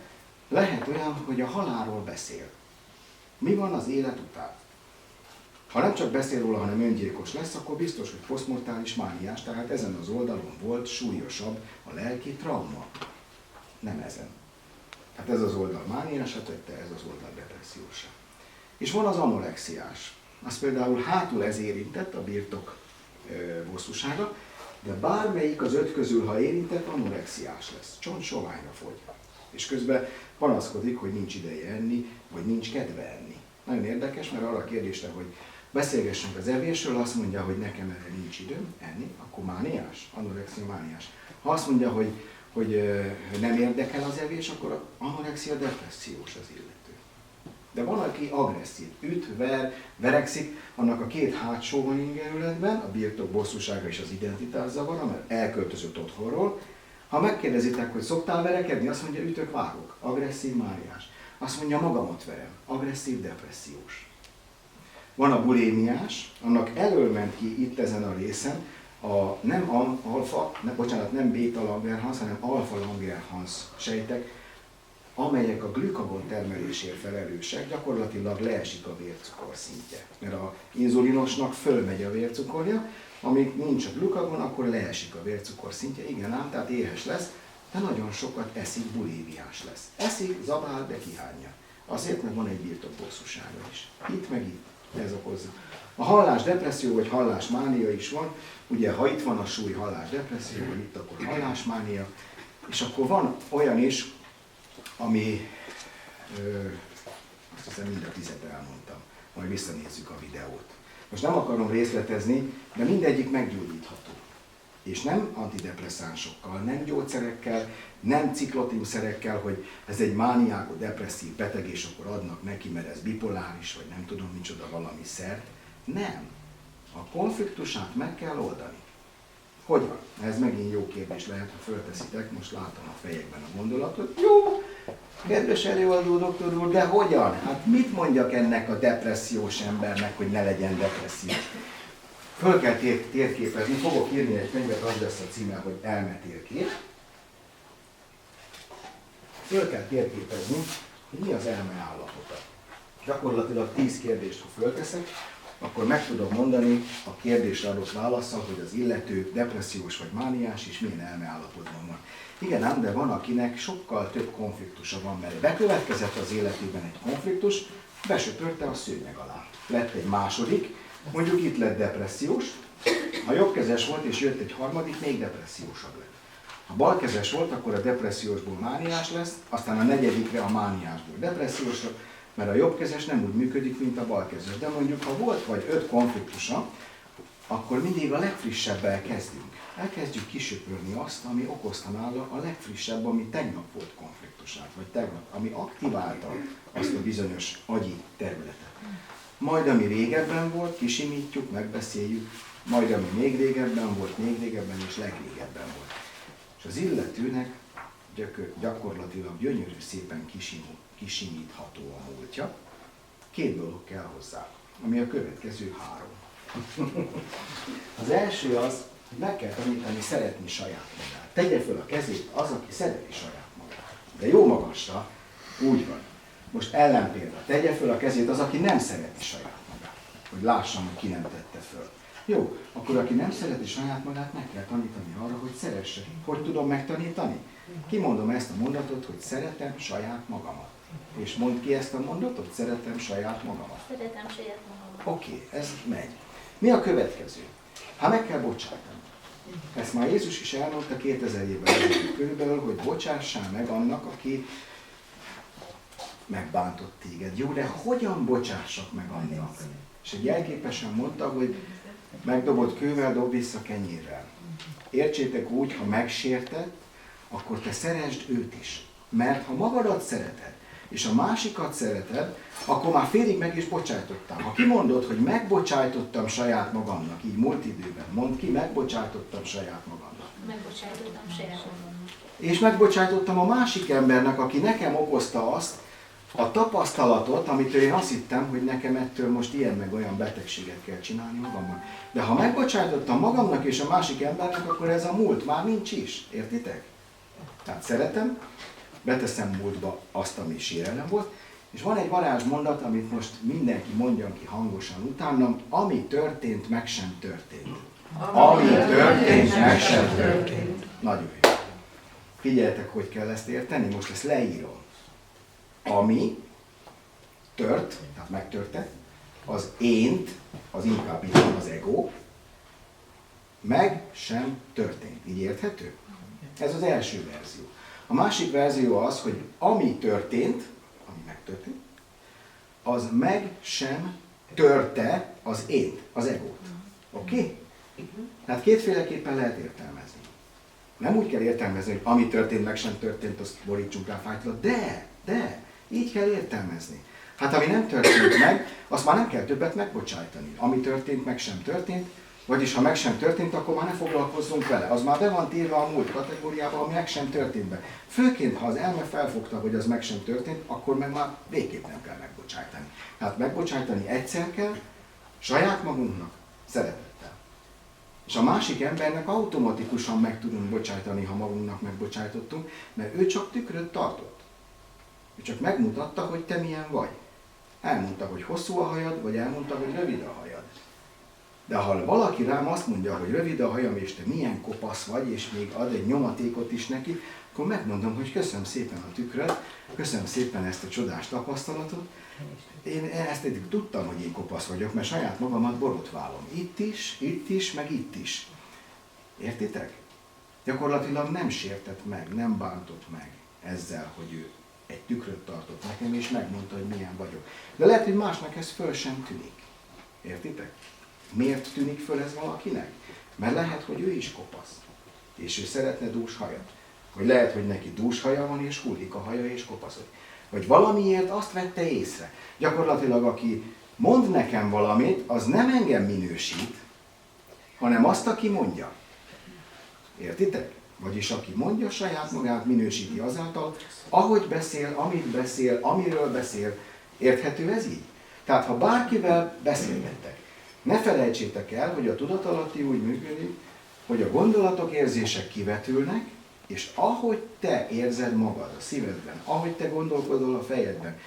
lehet olyan, hogy a halálról beszél. Mi van az élet után? Ha nem csak beszél róla, hanem öngyilkos lesz, akkor biztos, hogy posztmortális mániás, tehát ezen az oldalon volt súlyosabb a lelki trauma. Nem ezen. Hát ez az oldal mániásra tette, ez az oldal depressziósá. És van az anorexiás. Az például hátul ez érintett, a birtok bosszúsága, de bármelyik az 5 közül, ha érintett, anorexiás lesz. Csontsoványra fogy. És közben panaszkodik, hogy nincs ideje enni, vagy nincs kedve enni. Nagyon érdekes, mert arra a kérdésre, hogy beszélgessünk az evésről, azt mondja, hogy nekem erre nincs időm enni, akkor mániás, anorexia mániás. Ha azt mondja, hogy nem érdekel az evés, akkor anorexia depressziós az illető. De van, aki agresszív, üt, ver, verekszik, annak a két hátsó ingerületben, a birtok bosszúsága és az identitászavara, mert elköltözött otthonról. Ha megkérdezitek, hogy szoktál verekedni, azt mondja, ütök, vágok, agresszív, mániás. Azt mondja, magamat verem, agresszív, depressziós. Van a bulémiás, annak elől ment ki itt ezen a részen, nem béta Langerhans, hanem alfa Langerhans sejtek, amelyek a glükagon termelésért felelősek, gyakorlatilag leesik a vércukor szintje. Mert az inzulinosnak fölmegy a vércukorja, amíg nincs a glükagon, akkor leesik a vércukor szintje. Igen ám, tehát éhes lesz, de nagyon sokat eszik, bulémiás lesz. Eszik, zabál, de kihányja. Azért, mert van egy birtokbosszúsága is. Itt meg itt. Ez okozza. A hallásdepresszió vagy hallásmánia is van. Ugye, ha itt van a súly hallásdepresszió, vagy itt, akkor hallásmánia. És akkor van olyan is, ami, azt hiszem mind a 10 elmondtam, majd visszanézzük a videót. Most nem akarom részletezni, de mindegyik meggyógyítható. És nem antidepresszánsokkal, nem gyógyszerekkel, nem ciklotimszerekkel, hogy ez egy mániákú depresszív beteg, és akkor adnak neki, mert ez bipoláris, vagy nem tudom micsoda valami szert. Nem. A konfliktusát meg kell oldani. Hogyan? Ez megint jó kérdés lehet, ha fölteszitek, most látom a fejekben a gondolatot. Jó, kedves előadó doktor úr, de hogyan? Hát mit mondjak ennek a depressziós embernek, hogy ne legyen depressziós? Föl kell térképezni, fogok írni egy könyvet, az lesz a címe, hogy elmetérkép. Föl kell térképezni, hogy mi az elme állapota. Gyakorlatilag 10 kérdést, ha fölteszek, akkor meg tudom mondani a kérdésre adott válaszsal, hogy az illető depressziós vagy mániás, és milyen elmeállapotban van. Igen ám, de van, akinek sokkal több konfliktusa van, mert bekövetkezett az életében egy konfliktus, besöpörte a szőnyeg alá. Lett egy második, mondjuk itt lett depressziós, ha jobbkezes volt és jött egy harmadik, még depressziósabb lett. Ha balkezes volt, akkor a depressziósból mániás lesz, aztán a negyedikre a mániásból depressziósabb, mert a jobbkezes nem úgy működik, mint a balkezes. De mondjuk, ha volt vagy 5 konfliktusa, akkor mindig a legfrissebbel kezdünk. Elkezdjük kisöpörni azt, ami okozta nála a legfrissebb, ami tegnap volt konfliktusát, vagy tegnap, ami aktiválta azt a bizonyos agyi területet. Majd, ami régebben volt, kisimítjuk, megbeszéljük, majd, ami még régebben volt, még régebben és legrégebben volt. És az illetőnek gyakorlatilag gyönyörű szépen kisimítható a múltja. 2 dolog kell hozzá, ami a következő 3. Az első az, hogy meg kell tanítani szeretni saját magát. Tegye föl a kezét az, aki szereti saját magát. De jó magasra, úgy van. Most ellenpélda, tegye föl a kezét az, aki nem szereti saját magát. Hogy lássam, hogy ki nem tette föl. Jó, akkor aki nem szereti saját magát, meg kell tanítani arra, hogy szeresse. Hogy tudom megtanítani? Kimondom ezt a mondatot, hogy szeretem saját magamat. És mondd ki ezt a mondatot, szeretem saját magamat. Szeretem saját magamat. Oké, ez megy. Mi a következő? Hát meg kell bocsátani. Ezt már Jézus is elmondta 2000 évvel ezelőtt körülbelül, hogy bocsássál meg annak, aki megbántott téged. Jó, de hogyan bocsássak meg annak? És egy jelképesen mondta, hogy megdobott kővel, dob vissza kenyérrel. Értsétek úgy, ha megsérted, akkor te szeresd őt is. Mert ha magadat szereted, és a másikat szereted, akkor már félig meg is bocsájtottál. Ha kimondod, hogy megbocsájtottam saját magamnak, így múlt időben, mondd ki, megbocsájtottam saját magamnak. Megbocsájtottam saját magamnak. És megbocsájtottam a másik embernek, aki nekem okozta azt, a tapasztalatot, amitől én azt hittem, hogy nekem ettől most ilyen meg olyan betegséget kell csinálni magamban. De ha megbocsájtottam magamnak és a másik embernek, akkor ez a múlt már nincs is. Értitek? Tehát szeretem, beteszem múltba azt, ami sérelem volt, és van egy varázsmondat, amit most mindenki mondjon ki hangosan utánam, ami történt, meg sem történt. Ami történt, meg sem történt. Nagyon jó. Figyeljetek, hogy kell ezt érteni, most ezt leírom. Ami tehát megtörtént, az ént, az inkább itt van az ego, meg sem történt. Így érthető? Ez az első verzió. A másik verzió az, hogy ami történt, ami megtörtént, az meg sem törte az ént, az egót. Oké? Tehát kétféleképpen lehet értelmezni. Nem úgy kell értelmezni, hogy ami történt, meg sem történt, azt borítsunk rá fájtlat, de, így kell értelmezni. Hát ami nem történt meg, azt már nem kell többet megbocsájtani. Ami történt, meg sem történt, vagyis ha meg sem történt, akkor már ne foglalkozzunk vele. Az már be van téve a múlt kategóriába, ami meg sem történt be. Főként, ha az elme felfogta, hogy az meg sem történt, akkor meg már végképp nem kell megbocsájtani. Tehát megbocsájtani egyszer kell, saját magunknak, szeretettel. És a másik embernek automatikusan meg tudunk bocsájtani, ha magunknak megbocsájtottunk, mert ő csak tükröt tartott. Ő csak megmutatta, hogy te milyen vagy. Elmondta, hogy hosszú a hajad, vagy elmondta, hogy rövid a hajad. De ha valaki rám azt mondja, hogy rövid a hajam, és te milyen kopasz vagy, és még ad egy nyomatékot is neki, akkor megmondom, hogy köszönöm szépen a tükröt, köszönöm szépen ezt a csodás tapasztalatot. Én ezt eddig tudtam, hogy én kopasz vagyok, mert saját magamat borotválom. Itt is, meg itt is. Értitek? Gyakorlatilag nem sértett meg, nem bántott meg ezzel, hogy ő egy tükröt tartott nekem, és megmondta, hogy milyen vagyok. De lehet, hogy másnak ez föl sem tűnik. Értitek? Miért tűnik föl ez valakinek? Mert lehet, hogy ő is kopasz, és ő szeretne dús hajat. Vagy lehet, hogy neki dús haja van, és hullik a haja, és kopaszod. Vagy valamiért azt vette észre. Gyakorlatilag, aki mond nekem valamit, az nem engem minősít, hanem azt, aki mondja. Értitek? Vagyis aki mondja, saját magát minősíti azáltal, ahogy beszél, amit beszél, amiről beszél. Érthető ez így? Tehát, ha bárkivel beszélgettek, ne felejtsétek el, hogy a tudatalatti úgy működik, hogy a gondolatok, érzések kivetülnek, és ahogy te érzed magad a szívedben, ahogy te gondolkodol a fejedben,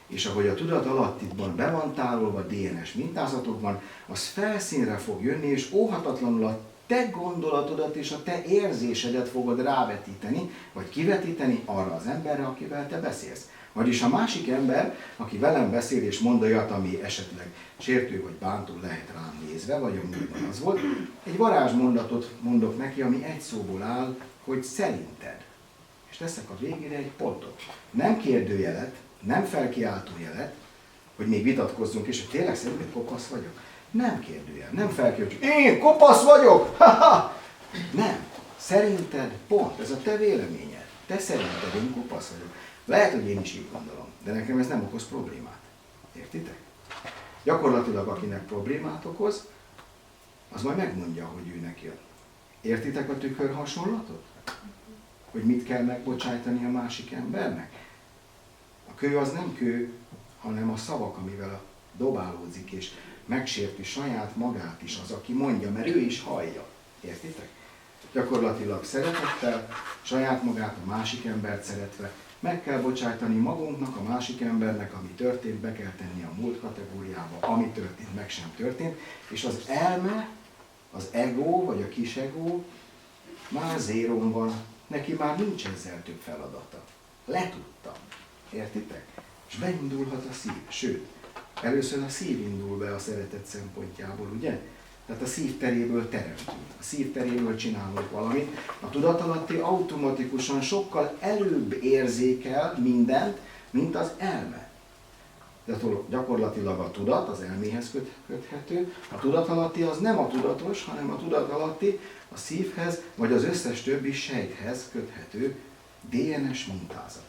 és ahogy a tudatalattiban be van tárolva DNS mintázatokban, az felszínre fog jönni, és óhatatlanul a te gondolatodat és a te érzésedet fogod rávetíteni, vagy kivetíteni arra az emberre, akivel te beszélsz. Vagyis a másik ember, aki velem beszél és mond olyat, ami esetleg sértő vagy bántó lehet rám nézve, vagy a múltban az volt, egy varázsmondatot mondok neki, ami egy szóból áll, hogy szerinted. És teszek a végére egy pontot. Nem kérdőjelet, nem felkiáltó jelet, hogy még vitatkozzunk, és hogy tényleg szerinted kopasz vagyok. Nem kérdőjel, nem felkiáltó. Én kopasz vagyok! Ha-ha! Nem. Szerinted pont, ez a te véleményed. Te szerinted én kopasz vagyok. Lehet, hogy én is így gondolom, de nekem ez nem okoz problémát. Értitek? Gyakorlatilag akinek problémát okoz, az majd megmondja, hogy ő neki. Értitek a tükör hasonlatot? Hogy mit kell megbocsájtani a másik embernek? A kő az nem kő, hanem a szavak, amivel dobálódzik és megsérti saját magát is az, aki mondja, mert ő is hallja. Értitek? Gyakorlatilag szeretettel, saját magát, a másik embert szeretve, meg kell bocsájtani magunknak, a másik embernek, ami történt, be kell tenni a múlt kategóriába, ami történt, meg sem történt, és az elme, az ego, vagy a kis ego már zérón van, neki már nincs ezzel több feladata. Letudtam. Értitek? És beindulhat a szív. Sőt, először a szív indul be a szeretet szempontjából, ugye? Tehát a szív teréből teremtünk, a szív teréből csinálunk valamit. A tudatalatti automatikusan sokkal előbb érzékel mindent, mint az elme. De gyakorlatilag a tudat az elméhez köthető, a tudatalatti az nem a tudatos, hanem a tudatalatti a szívhez, vagy az összes többi sejthez köthető DNS mintázat.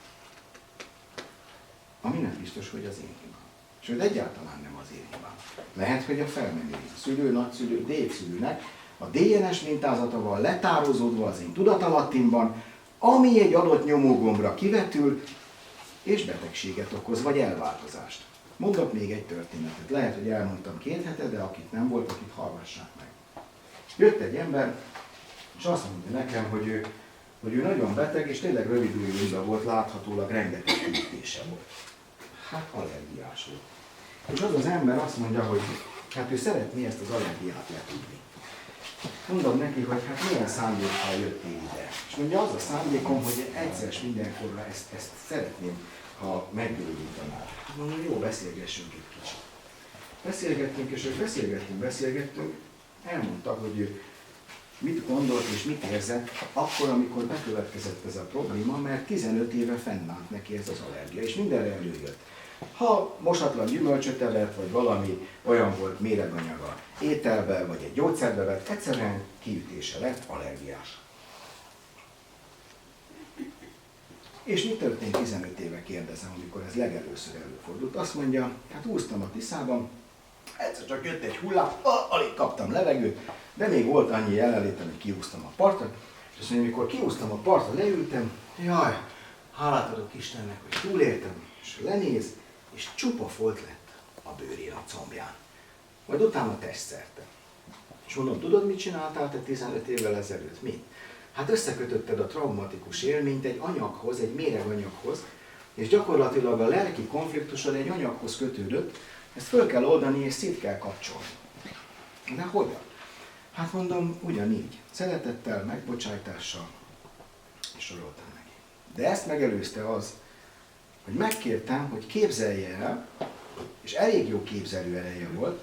Ami nem biztos, hogy az én hibám. Sőt, egyáltalán nem az én hibám. Lehet, hogy a felmenő szülő, nagyszülő, dédszülőnek a DNS mintázata van letározódva az én tudatalattimban, ami egy adott nyomógombra kivetül, és betegséget okoz, vagy elváltozást. Mondok még egy történetet. Lehet, hogy elmondtam 2 hete, de akik nem volt, akik hallgassák meg. Jött egy ember, és azt mondta nekem, hogy ő nagyon beteg, és tényleg rövid ujjúzza volt, láthatólag rengeteg ütése volt. Hát allergiás volt. És az az ember azt mondja, hogy hát ő szeretné ezt az allergiát letudni. Mondom neki, hogy hát milyen szándékkal jöttél ide. És mondja, az a szándékom, hogy egyszer mindenkorra ezt szeretném, ha meggyógyítanál. Mondom, jó, beszélgessünk egy kicsit. Beszélgettünk, és ők beszélgettünk, elmondta, hogy ő mit gondolt és mit érzett akkor, amikor bekövetkezett ez a probléma, mert 15 éve fennállt neki ez az allergia, és mindenre előjött. Ha mosatlan gyümölcsöt evett, vagy valami olyan volt méreganyaga ételbe, vagy egy gyógyszerbe vett, egyszerűen kiütése lett, allergiás. És mi történt 15 éve kérdezem, amikor ez legelőször előfordult. Azt mondja, hát úsztam a Tiszában, egyszer csak jött egy hullám, alig kaptam levegőt, de még volt annyi jelenlétem, hogy kiúztam a partot, és azt mondja, amikor kiúztam a partra, leültem, jaj, hálát adok Istennek, hogy túléltem, és lenéz, és csupa folt lett a bőrén, a combján. Majd utána testszerte. És mondom, tudod, mit csináltál te 15 évvel ezelőtt? Mit? Hát összekötötted a traumatikus élményt egy anyaghoz, egy méreganyaghoz, és gyakorlatilag a lelki konfliktusod egy anyaghoz kötődött, ezt föl kell oldani és szét kell kapcsolni. De hogyan? Hát mondom, ugyanígy. Szeretettel, megbocsájtással, és soroltam neki. De ezt megelőzte az, hogy megkértem, hogy képzelje el, és elég jó képzelő ereje volt,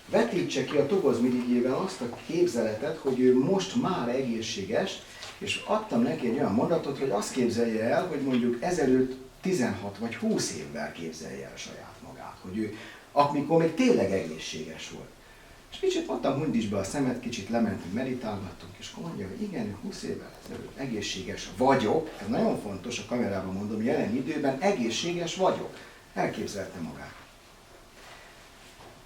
vetítse ki a tobozmirigyével azt a képzeletet, hogy ő most már egészséges, és adtam neki egy olyan mondatot, hogy azt képzelje el, hogy mondjuk ezelőtt 16 vagy 20 évvel képzelje el saját magát, hogy ő amikor még tényleg egészséges volt. És kicsit mondtam, hunyd is be a szemet, kicsit lementünk, meditálgattunk, és akkor mondja, hogy igen, 20 évvel ezelőtt egészséges vagyok, ez nagyon fontos, a kamerában mondom, jelen időben egészséges vagyok. Elképzelte magát.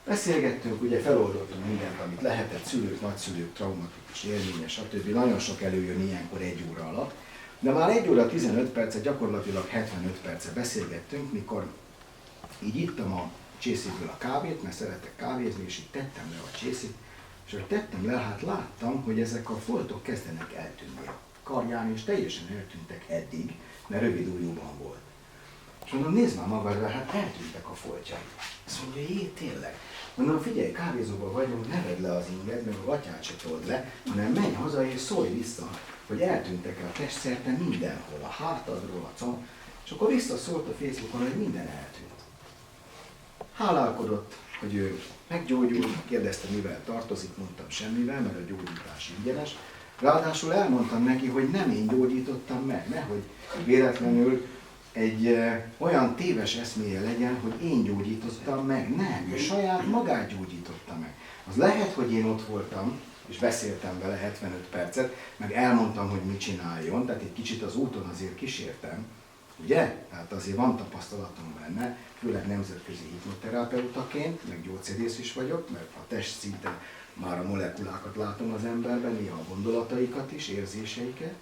Beszélgettünk, ugye feloldottunk mindent, amit lehetett, szülők, nagyszülők, traumatikus élményes, stb. Nagyon sok előjön ilyenkor 1 óra alatt. De már 1 óra 15 perce, gyakorlatilag 75 perce beszélgettünk, mikor így ittam a csészéből a kávét, mert szeretek kávézni, és így tettem le a csészét, és ahogy tettem le, hát láttam, hogy ezek a foltok kezdenek eltűnni a karján, és teljesen eltűntek eddig, mert rövid ujjúban volt. És mondom, nézd már magadra, hát eltűntek a foltjai. Azt mondja, jé, tényleg. Mondom, figyelj, kávézóban vagyunk, ne vedd le az inged, meg a gatyát se told le, hanem menj haza és szólj vissza, hogy eltűntek el testszerte mindenhol, a hátadról, a comb, és akkor visszaszólt a Facebookon, hogy minden eltűnt. Hálálkodott, hogy ő meggyógyult, kérdezte, mivel tartozik, mondtam semmivel, mert a gyógyítás ingyenes. Ráadásul elmondtam neki, hogy nem én gyógyítottam meg, nehogy véletlenül egy olyan téves eszméje legyen, hogy én gyógyítottam meg. Nem, ő saját magát gyógyította meg. Az lehet, hogy én ott voltam, és beszéltem vele 75 percet, meg elmondtam, hogy mit csináljon, tehát egy kicsit az úton azért kísértem, ugye? Tehát azért van tapasztalatom benne, főleg nemzetközi hipnoterapeutaként, meg gyógyszerész is vagyok, mert a test szinten már a molekulákat látom az emberben, néha a gondolataikat is, érzéseiket.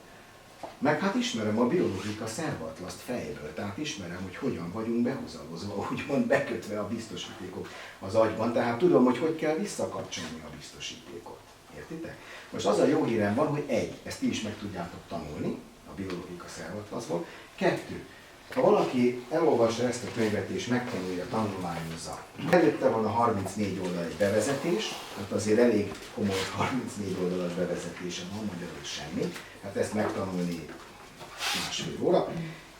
Meg hát ismerem a biológika szervatlaszt fejből, tehát ismerem, hogy hogyan vagyunk behúzalozva, úgymond bekötve a biztosítékok az agyban, tehát tudom, hogy hogy kell visszakapcsolni a biztosítékot. Értitek? Most az a jó hírem van, hogy ezt ti is meg tudjátok tanulni a biológika szervatlaszból. 2. Ha valaki elolvassa ezt a könyvet és megtanulja, tanulmányozza. Előtte van a 34 oldal egy bevezetés, tehát azért elég komoly 34 oldalas bevezetése van, magyarul semmi. Hát ezt megtanulni másfél óra.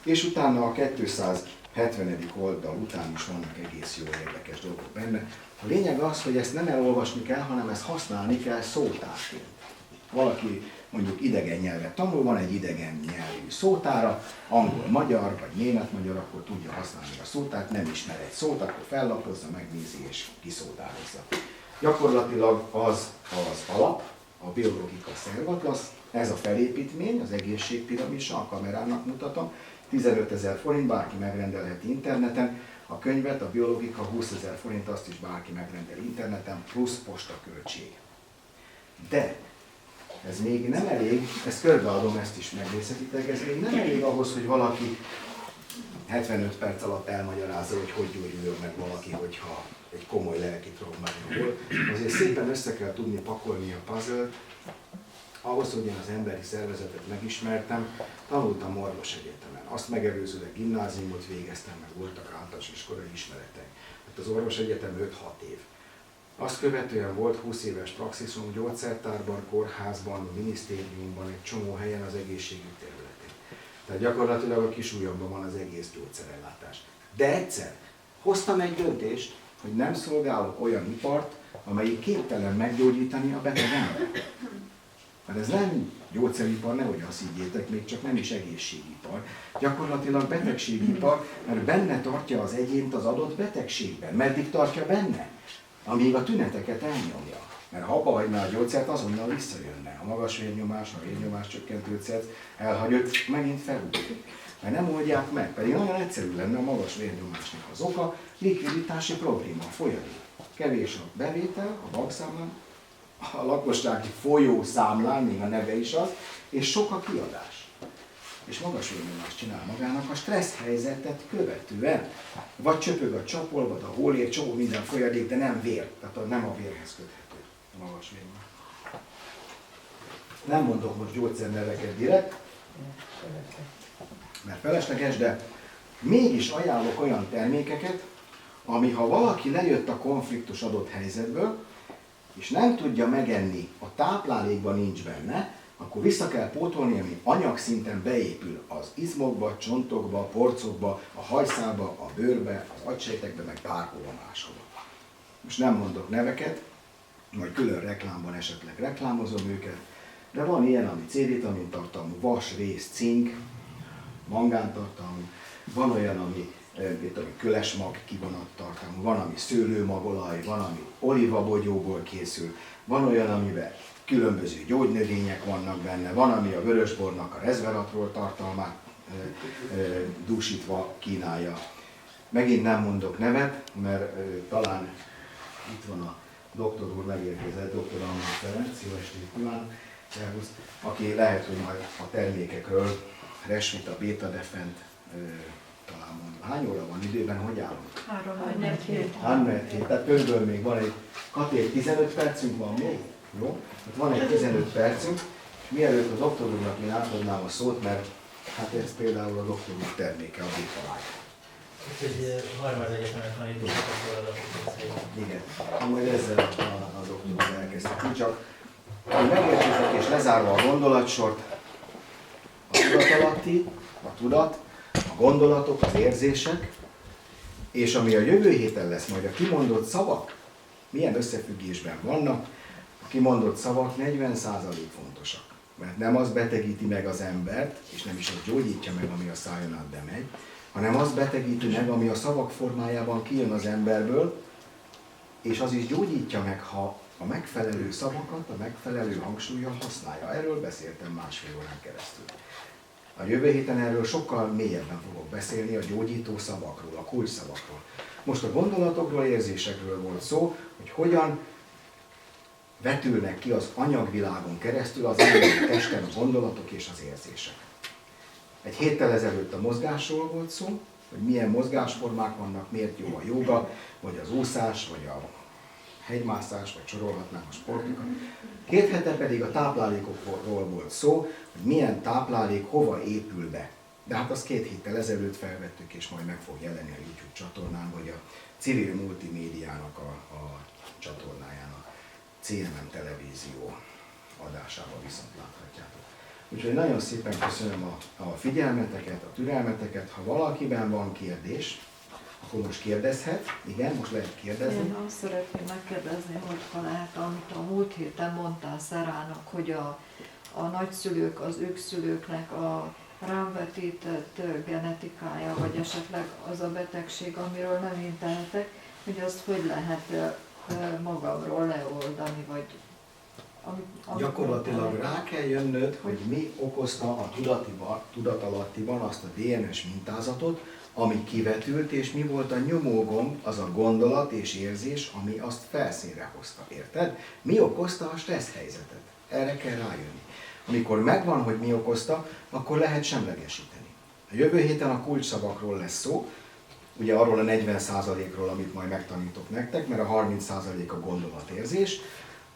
És utána a 270. oldal után is vannak egész jó érdekes dolgok benne. A lényeg az, hogy ezt nem elolvasni kell, hanem ezt használni kell szótárként. Valaki mondjuk idegen nyelvet tanul, van egy idegen nyelvű szótára, angol-magyar vagy német-magyar, akkor tudja használni a szótárt, nem ismer egy szót, akkor fellapozza, megnézi és kiszótározza. Gyakorlatilag az alap, a biológika szervatlasz, ez a felépítmény, az egészségpiramisa, a kamerának mutatom, 15 000 forint, bárki megrendelheti interneten, a könyvet, a biológika 20 000 forint, azt is bárki megrendel interneten, plusz postaköltség. De ez még nem elég, ezt körbeadom, ezt is megnézhetitek, ez még nem elég ahhoz, hogy valaki 75 perc alatt elmagyarázza, hogy gyógyuljon meg valaki, hogyha egy komoly lelki traumája volt. Azért szépen össze kell tudni pakolni a puzzle-t. Ahhoz, hogy én az emberi szervezetet megismertem, tanultam orvosegyetemen. Azt megelőzőleg gimnáziumot végeztem, meg voltak általános iskolai ismeretek. Hát az orvosegyetem 5-6 év. Azt követően volt 20 éves praxisom gyógyszertárban, kórházban, minisztériumban, egy csomó helyen az egészségügy területén. Tehát gyakorlatilag a kisujjamban van az egész gyógyszerellátás. De egyszer hoztam egy döntést, hogy nem szolgálok olyan ipart, amelyik képtelen meggyógyítani a beteg embert. Mert ez nem gyógyszeripar, nehogy azt higgyétek, még csak nem is egészségipar. Gyakorlatilag betegségipar, mert benne tartja az egyént az adott betegségben. Meddig tartja benne? Amíg a tüneteket elnyomja. Mert ha abba hagyná a gyógyszert, azonnal visszajönne. A magas vérnyomás, a vérnyomás csökkentőszert elhagyott, megint felugrik. mert nem oldják meg. Pedig nagyon egyszerű lenne a magas vérnyomásnak az oka, likviditási probléma, a folyadék. Kevés a bevétel a bankszámlán, a lakossági folyószámlán, még a neve is az, és sok a kiadás. És magas vérnyomást csinál magának a stressz helyzetet követően. Vagy csöpög a csapolvad, a hólér, csomó minden folyadék, de nem vér, tehát nem a vérhez köthető a magas vérnyomás. Nem mondok most gyógyszerneveket direkt, mert felesleges, de mégis ajánlok olyan termékeket, ami ha valaki lejött a konfliktus adott helyzetből, és nem tudja megenni, a táplálékban nincs benne, akkor vissza kell pótolni, ami anyagszinten beépül az izmokba, csontokba, porcokba, a hajszálba, a bőrbe, az agysejtekbe, meg bárhova máshova. Most nem mondok neveket, majd külön reklámban esetleg reklámozom őket, de van ilyen, ami C-vitamin tartalmú, vas, rész, cink, mangántartalmú, van olyan, ami kölesmag kivonattartalmú, van, ami szőlőmagolaj, van, ami olivabogyóból készül, van olyan, amiben különböző gyógynövények vannak benne, van, ami a vörösbornak a resveratrol tartalmát dúsítva kínálja. Megint nem mondok nevet, mert talán itt van a doktor úr, megérkezett, dr. Anna Ferenc, jó estét kívánok, aki lehet, hogy majd a termékekről, Resvita, Bétadefent, talán mondom. Hány óra van időben, hogy állunk? 3-4. Tehát körülbelül még van egy, Kati, 15 percünk van még? Jó? Tehát van egy 15 percünk, és mielőtt a doktor úrnak én átadnám a szót, mert hát ez például a doktor úr terméke, a Bétaláj. Úgyhogy Harvard Egyetemet van itt, Igen, majd ezzel a doktor úr elkezdtük. Csak hogy megértsétek és lezárva a gondolatsort, a tudatalatti, a tudat, a gondolatok, az érzések, és ami a jövő héten lesz majd a kimondott szavak, milyen összefüggésben vannak, a kimondott szavak 40% fontosak. Mert nem az betegíti meg az embert, és nem is az gyógyítja meg, ami a szájon át bemegy, hanem az betegíti meg, ami a szavak formájában kijön az emberből, és az is gyógyítja meg, ha a megfelelő szavakat, a megfelelő hangsúllyal használja. Erről beszéltem másfél órán keresztül. A jövő héten erről sokkal mélyebben fogok beszélni, a gyógyító szavakról, a kulcsszavakról. Most a gondolatokról, érzésekről volt szó, hogy hogyan vetülnek ki az anyagvilágon keresztül az emberi testen a gondolatok és az érzések. Egy héttel ezelőtt a mozgásról volt szó, hogy milyen mozgásformák vannak, miért jó a jóga, vagy az úszás, vagy a hegymászás, vagy sorolhatnánk a sportokat. 2 hete pedig a táplálékokról volt szó, hogy milyen táplálék hova épül be. De hát azt 2 héttel ezelőtt felvettük, és majd meg fog jelenni a YouTube csatornán, vagy a civil multimédiának a csatornáján, a CMM televízió adásában viszont láthatjátok. Úgyhogy nagyon szépen köszönöm a figyelmeteket, a türelmeteket. Ha valakiben van kérdés, akkor most kérdezhet. Igen, most lehet kérdezni. Én azt szeretném megkérdezni, hogy ha lehet, amit a múlt héten mondtál Szerának, hogy a nagyszülők, az ők szülőknek a rámvetített genetikája, vagy esetleg az a betegség, amiről nem én tehetek, hogy azt hogy lehet magamról leoldani, vagy Gyakorlatilag rá kell jönnöd, hogy mi okozta a tudatalattiban azt a DNS mintázatot, ami kivetült, és mi volt a nyomógomb, az a gondolat és érzés, ami azt felszínre hozta. Érted? Mi okozta a stressz helyzetet? Erre kell rájönni. Amikor megvan, hogy mi okozta, akkor lehet semlegesíteni. A jövő héten a kulcsszavakról lesz szó, ugye arról a 40%-ról, amit majd megtanítok nektek, mert a 30% a gondolatérzés,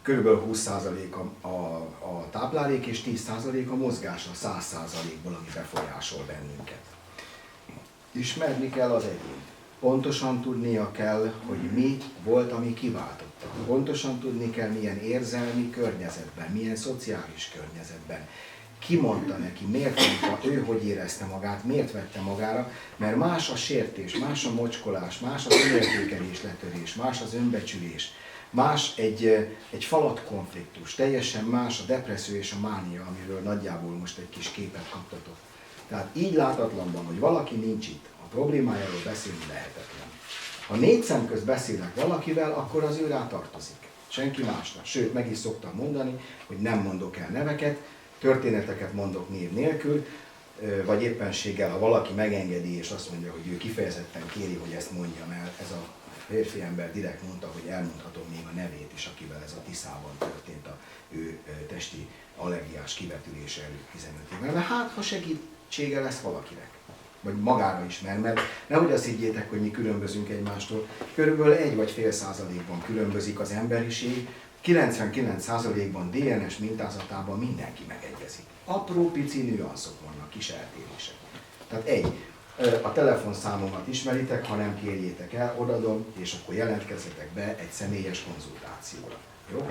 kb. 20% a táplálék és 10% a mozgás a 100%-ból, ami befolyásol bennünket. Ismerni kell az egyént. Pontosan tudnia kell, hogy mi volt, ami kiváltotta. Pontosan tudni kell, milyen érzelmi környezetben, milyen szociális környezetben. Ki mondta neki, miért mondta, ő hogy érezte magát, miért vette magára, mert más a sértés, más a mocskolás, más az önértékelés letörés, más az önbecsülés, más egy falatkonfliktus, teljesen más a depresszió és a mánia, amiről nagyjából most egy kis képet kaptatok. Tehát így látatlanban, hogy valaki nincs itt, a problémájáról beszélni lehetetlen. Ha 4 szem közt beszélek valakivel, akkor az ő rá tartozik. Senki másnak. Sőt, meg is szoktam mondani, hogy nem mondok el neveket, történeteket mondok név nélkül. vagy éppenséggel, ha valaki megengedi és azt mondja, hogy ő kifejezetten kéri, hogy ezt mondjam el, ez a férfi ember direkt mondta, hogy elmondhatom még a nevét is, akivel ez a Tiszában történt a ő testi allergiás kivetülése előtt 15 évvel. Mert hát, ha segítsége lesz valakinek, vagy magára is, mert nehogy azt higgyétek, hogy mi különbözünk egymástól, körülbelül 1 vagy fél százalékban különbözik az emberiség, 99%-ban DNS mintázatában mindenki megegyezik. Apró pici nüanszok vannak, kis eltérések. Tehát a telefonszámomat ismeritek, ha nem kérjétek el, odadom, és akkor jelentkezzetek be egy személyes konzultációra. Jó?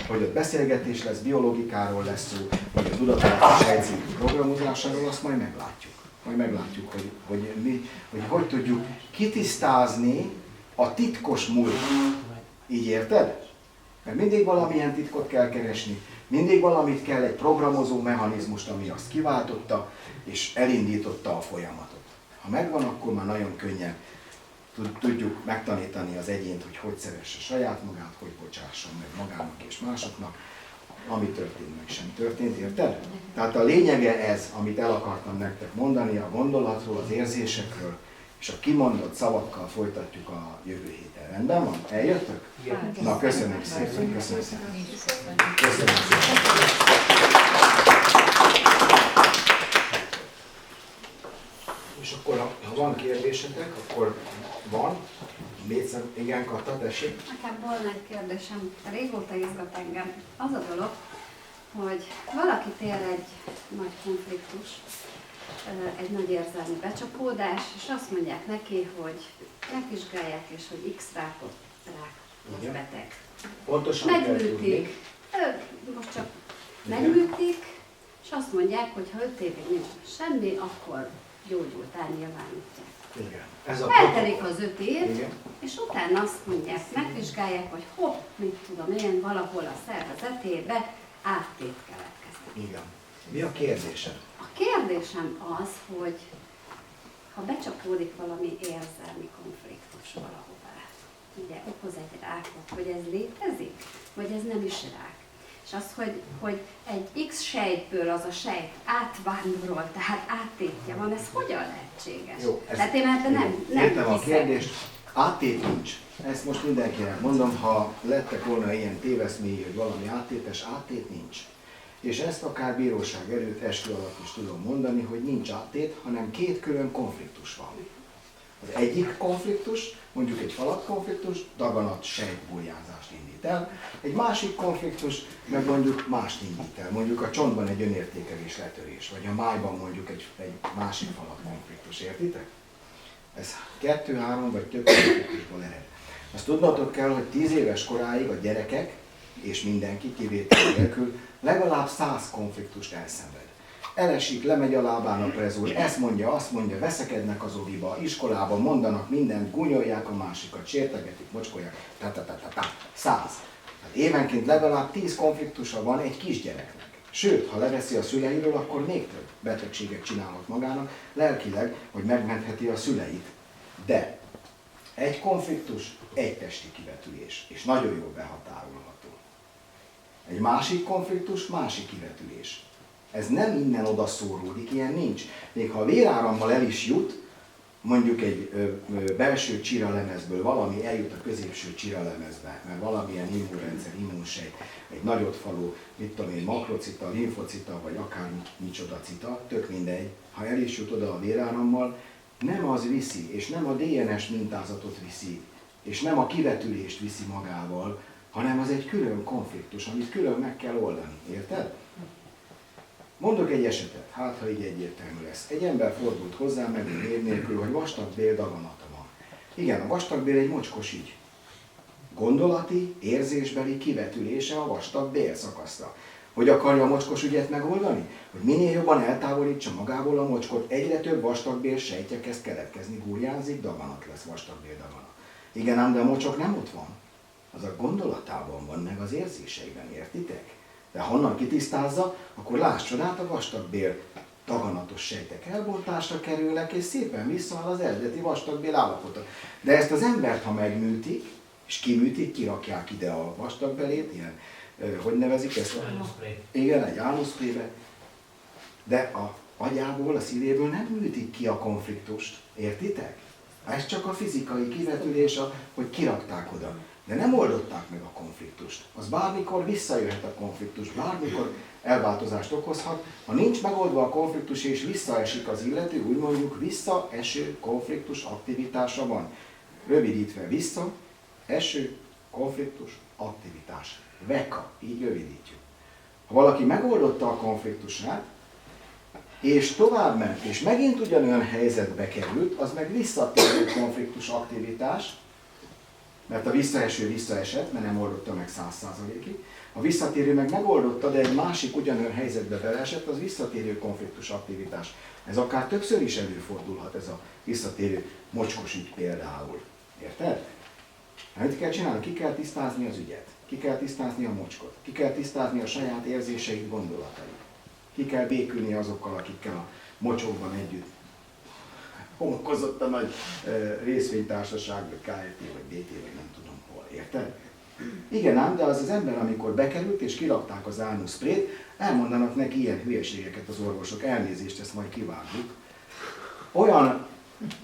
Hogy ott beszélgetés lesz, biológikáról lesz szó, vagy a tudatállapot sejtszintű programozásáról, azt majd meglátjuk. Majd meglátjuk, hogy tudjuk kitisztázni a titkos múltat. Így érted? Mert mindig valamilyen titkot kell keresni, mindig valamit kell, egy programozó mechanizmust, ami azt kiváltotta és elindította a folyamatot. Ha megvan, akkor már nagyon könnyen tudjuk megtanítani az egyént, hogy szeresse saját magát, hogy bocsásson meg magának és másoknak, ami történt, meg sem történt, érted? Tehát a lényege ez, amit el akartam nektek mondani, a gondolatról, az érzésekről, és a kimondott szavakkal folytatjuk a jövő héten. Rendben van? Eljöttök? Igen. Na, köszönöm szépen, köszönöm szépen. Köszönöm szépen. És akkor, ha van kérdésetek, akkor van. Igen, Kata, tessék. Nekem volna egy kérdésem, régóta izgat engem. Az a dolog, hogy valakit ér egy nagy konfliktus, egy nagy érzelmi becsapódás, és azt mondják neki, hogy megvizsgálják, és hogy X-rákot az beteg. Pontosan Megműtik, most csak megműtik, és azt mondják, hogy ha 5 évig nincs semmi, akkor gyógyultál nyilvánítják. Igen. Eltelik az 5 év, Igen. és utána azt mondják, megvizsgálják, hogy hopp, mit tudom én, valahol a szervezetébe áttét keletkezett. Igen. Mi a kérdésed? A kérdésem az, hogy ha becsapódik valami érzelmi konfliktus valahová, ugye okoz egy rákot, hogy ez létezik, vagy ez nem is rák. És az, hogy egy X sejtből az a sejt átvándorol, tehát áttétje van, ez hogyan lehetséges? Jó, tehát én ebben nem értem a hiszek. kérdést. Áttét nincs. Ezt most mindenkinek mondom, ha lettek volna ilyen téveszmély, hogy valami áttétes, áttét nincs. És ezt akár bíróság előtt eskü alatt is tudom mondani, hogy nincs áttét, hanem 2 külön konfliktus van. Az egyik konfliktus, mondjuk egy falakkonfliktus, daganat sejtburjánzást indít el. Egy másik konfliktus, meg mondjuk mást indít el. Mondjuk a csontban egy önértékelés letörés, vagy a májban mondjuk egy másik falakkonfliktus. Értitek? Ez 2-3 vagy több konfliktusból ered. Azt tudnotok kell, hogy 10 éves koráig a gyerekek, és mindenki kivétel nélkül, legalább 100 konfliktust elszenved. Elesik, lemegy a lábán a prezúr, ezt mondja, azt mondja, veszekednek az oviba, iskolában mondanak mindent, gúnyolják a másikat, sértegetik, mocskolják, 100. Hát évenként legalább 10 konfliktusa van egy kisgyereknek. Sőt, ha leveszi a szüleiről, akkor még több betegséget csinálhat magának, lelkileg, hogy megmentheti a szüleit. De egy konfliktus, egy testi kivetülés, és nagyon jól behatárolható. Egy másik konfliktus, másik kivetülés. Ez nem innen oda szóródik, ilyen nincs. Még ha a vérárammal el is jut, mondjuk egy belső csíralemezből valami eljut a középső csíralemezbe, mert valamilyen immunrendszer, immunsejt, egy nagyot faló, mit tudom én, makrocita, limfocita, vagy akár micsoda cita, tök mindegy, ha el is jut oda a vérárammal, nem az viszi, és nem a DNS mintázatot viszi, és nem a kivetülést viszi magával, hanem az egy külön konfliktus, amit külön meg kell oldani. Érted? Mondok egy esetet, hát ha így egyértelmű lesz. Egy ember fordult hozzám meg név nélkül, hogy vastagbél daganata van. Igen, a vastagbél egy mocskos ügy. Gondolati, érzésbeli kivetülése a vastagbél szakaszra. Hogy akarja a mocskos ügyet megoldani? Hogy minél jobban eltávolítsa magából a mocskot, egyre több vastagbél sejtje kezd keletkezni, gúrjánzik, daganat lesz, vastagbél daganat. Igen, ám de a mocsok nem ott van. Az a gondolatában van, meg az érzéseiben, értitek? De ha onnan kitisztázza, akkor láss csodát, a vastagbél daganatos sejtek elbontásra kerülnek, és szépen visszaáll az eredeti vastagbél állapota. De ezt az embert, ha megműtik, és kiműtik, kirakják ide a vastagbelét, ilyen, hogy nevezik ezt? Igen, egy ánuszprébe. De a agyából, a szívéből nem ültik ki a konfliktust. Értitek? Ez csak a fizikai kivetülés, hogy kirakták oda. De nem oldották meg a konfliktust. Az bármikor visszajöhet a konfliktus, bármikor elváltozást okozhat. Ha nincs megoldva a konfliktus és visszaesik az illető, úgy mondjuk visszaeső konfliktus aktivitása van. Rövidítve visszaeső konfliktus aktivitás. VEKA, így rövidítjük. Ha valaki megoldotta a konfliktusát, és továbbment, és megint ugyanolyan helyzetbe került, az meg visszatérő konfliktus aktivitás, mert a visszaeső visszaesett, mert nem oldotta meg 100%-ig. A visszatérő meg megoldotta, de egy másik ugyanolyan helyzetbe beleesett, az visszatérő konfliktus aktivitás. Ez akár többször is előfordulhat, ez a visszatérő mocskos ügy például. Érted? Mit kell csinálni? Ki kell tisztázni az ügyet. Ki kell tisztázni a mocskot. Ki kell tisztázni a saját érzéseit, gondolatait. Ki kell békülni azokkal, akikkel a mocsokban együtt homokozott a nagy részvénytársaság, vagy KFT, vagy BT, vagy nem tudom hol. Érted? Igen ám, de az ember, amikor bekerült és kirakták az álnuszprét, elmondanak neki ilyen hülyeségeket az orvosok, elnézést, ezt majd kivágjuk. Olyan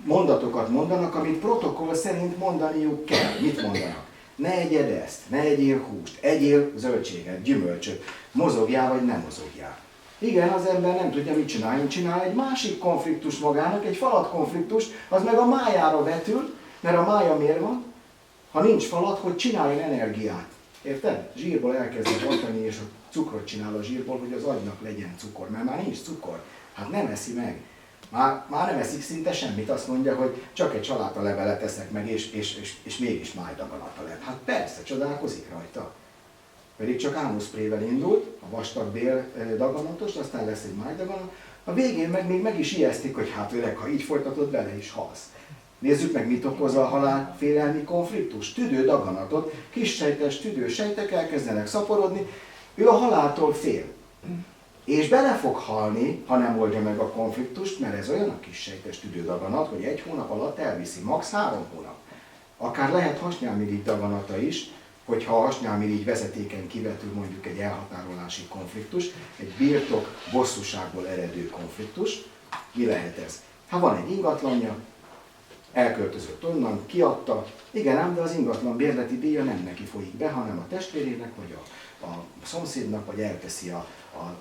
mondatokat mondanak, amit protokoll szerint mondaniuk kell. Mit mondanak? Ne egyed ezt, ne egyél húst, egyél zöldséget, gyümölcsöt, mozogjál vagy nem mozogjál. Igen, az ember nem tudja, mit csinál egy másik konfliktus magának, egy falat konfliktus, az meg a májára vetül, mert a mája miért van? Ha nincs falat, hogy csináljon energiát. Érted? Zsírból elkezd bontani, és a cukrot csinál a zsírból, hogy az agynak legyen cukor, mert már nincs cukor. Hát nem eszi meg. Már nem eszik szinte semmit, azt mondja, hogy csak egy salátalevelet eszek meg, és mégis májdaganata lett. Hát persze, csodálkozik rajta. Pedig csak ánuszprével indult, a vastag bél daganatos, aztán lesz egy májdaganat, a végén meg még meg is ijesztik, hogy hát öreg, ha így folytatod, bele is halsz. Nézzük meg, mit okoz a halálfélelmi konfliktus. Tüdődaganatot, kissejtes tüdősejtek elkezdenek szaporodni, ő a haláltól fél. És bele fog halni, ha nem oldja meg a konfliktust, mert ez olyan a kissejtes tüdődaganat, hogy 1 hónap alatt elviszi, max. 3 hónap. Akár lehet hasnyálmirigy daganata is, hogyha a hasnyálmirigy vezetéken kivetül mondjuk egy elhatárolási konfliktus, egy birtok bosszúságból eredő konfliktus. Mi lehet ez? Ha van egy ingatlanja, elköltözött onnan, kiadta, igen ám, de az ingatlan bérleti díja nem neki folyik be, hanem a testvérének, vagy a szomszédnak, vagy elteszi a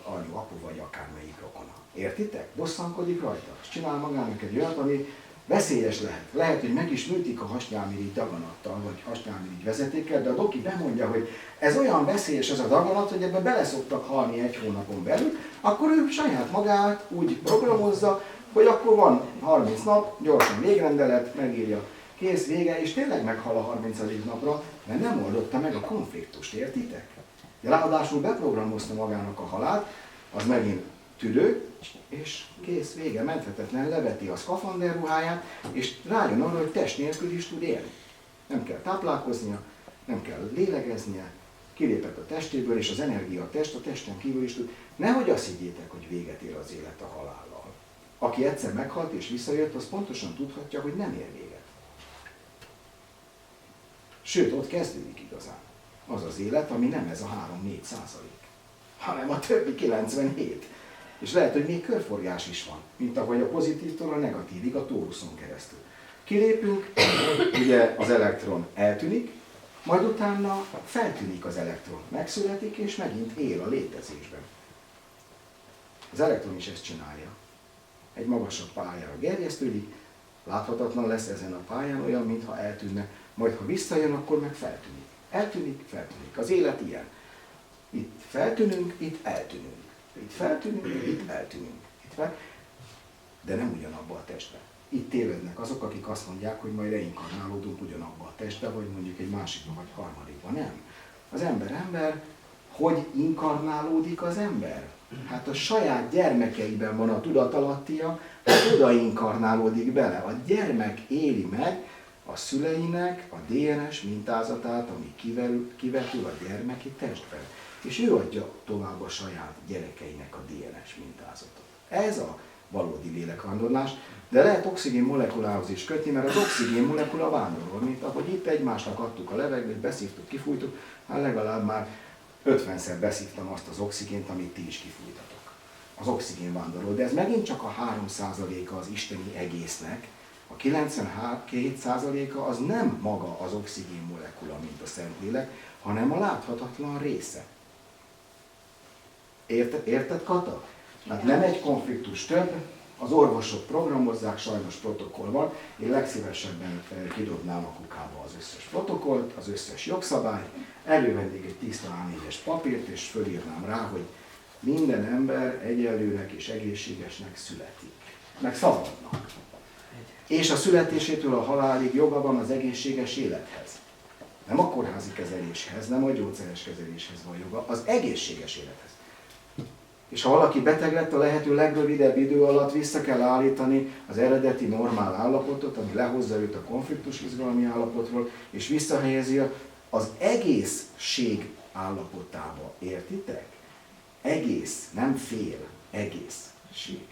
anyu, apu, vagy akármelyik rokona. Értitek? Bosszankodik rajta, és csinál magának egy olyat, ami veszélyes lehet. Lehet, hogy meg is műtik a hasnyálmirigy daganattal, vagy hasnyálmirigy vezetékkel, de a doki bemondja, hogy ez olyan veszélyes ez a daganat, hogy ebbe bele szoktak halni 1 hónapon belül, akkor ő saját magát úgy programozza, hogy akkor van 30 nap, gyorsan végrendelet, megírja, kész, vége, és tényleg meghal a 30. napra, mert nem oldotta meg a konfliktust, értitek? De ráadásul beprogramozta magának a halált, az megint tüdő, és kész, vége, menthetetlen, leveti a szkafander ruháját, és rájön arra, hogy test nélkül is tud élni. Nem kell táplálkoznia, nem kell lélegeznie, kilépett a testéből, és az energia a testen kívül is tud. Nehogy azt higgyétek, hogy véget ér az élet a halállal. Aki egyszer meghalt és visszajött, az pontosan tudhatja, hogy nem ér véget. Sőt, ott kezdődik igazán az az élet, ami nem ez a 3-4%, hanem a többi 97. És lehet, hogy még körforgás is van, mint ahogy a pozitívtól a negatívig a tóruszon keresztül. Kilépünk, ugye az elektron eltűnik, majd utána feltűnik az elektron, megszületik és megint él a létezésben. Az elektron is ezt csinálja. Egy magasabb pályára gerjesztődik, láthatatlan lesz ezen a pályán olyan, mintha eltűnne, majd ha visszajön, akkor meg feltűnik. Eltűnik, feltűnik. Az élet ilyen. Itt feltűnünk, itt eltűnünk. Itt feltűnünk, itt eltűnünk. De nem ugyanabba a testbe. Itt tévednek azok, akik azt mondják, hogy majd reinkarnálódunk ugyanabba a testbe, vagy mondjuk egy másikba, vagy harmadikba. Nem. Az ember, hogy inkarnálódik az ember? Hát a saját gyermekeiben van a tudatalattia, hogy oda inkarnálódik bele. A gyermek éli meg a szüleinek a DNS mintázatát, ami kivetül a gyermeki testben. És ő adja tovább a saját gyerekeinek a DNS mintázatot. Ez a valódi lélekvándorlás, de lehet oxigén molekulához is kötni, mert az oxigén molekula vándorol, mint ahogy itt egymásnak adtuk a levegőt, beszívtuk, kifújtuk, hát legalább már 50-szer beszívtam azt az oxigént, amit ti is kifújtatok. az oxigén vándorol, de ez megint csak a 3%-a az isteni egésznek, a 92%-a az nem maga az oxigén molekula, mint a Szentlélek, hanem a láthatatlan része. Érted, Kata? Hát nem egy konfliktus több, az orvosok programozzák, sajnos protokoll van, én legszívesebben kidobnám a kukába az összes protokollt, az összes jogszabályt, elővennék egy tiszta A4-es papírt, és fölírnám rá, hogy minden ember egyenlőnek és egészségesnek születik, meg szabadnak. És a születésétől a halálig joga van az egészséges élethez. Nem a kórházi kezeléshez, nem a gyógyszeres kezeléshez van joga, az egészséges élethez. És ha valaki beteg lett, a lehető legrövidebb idő alatt vissza kell állítani az eredeti normál állapotot, ami lehozza őt a konfliktus izgalmi állapotról, és visszahelyezi az egészség állapotába. Értitek? Egész, nem fél, egészség.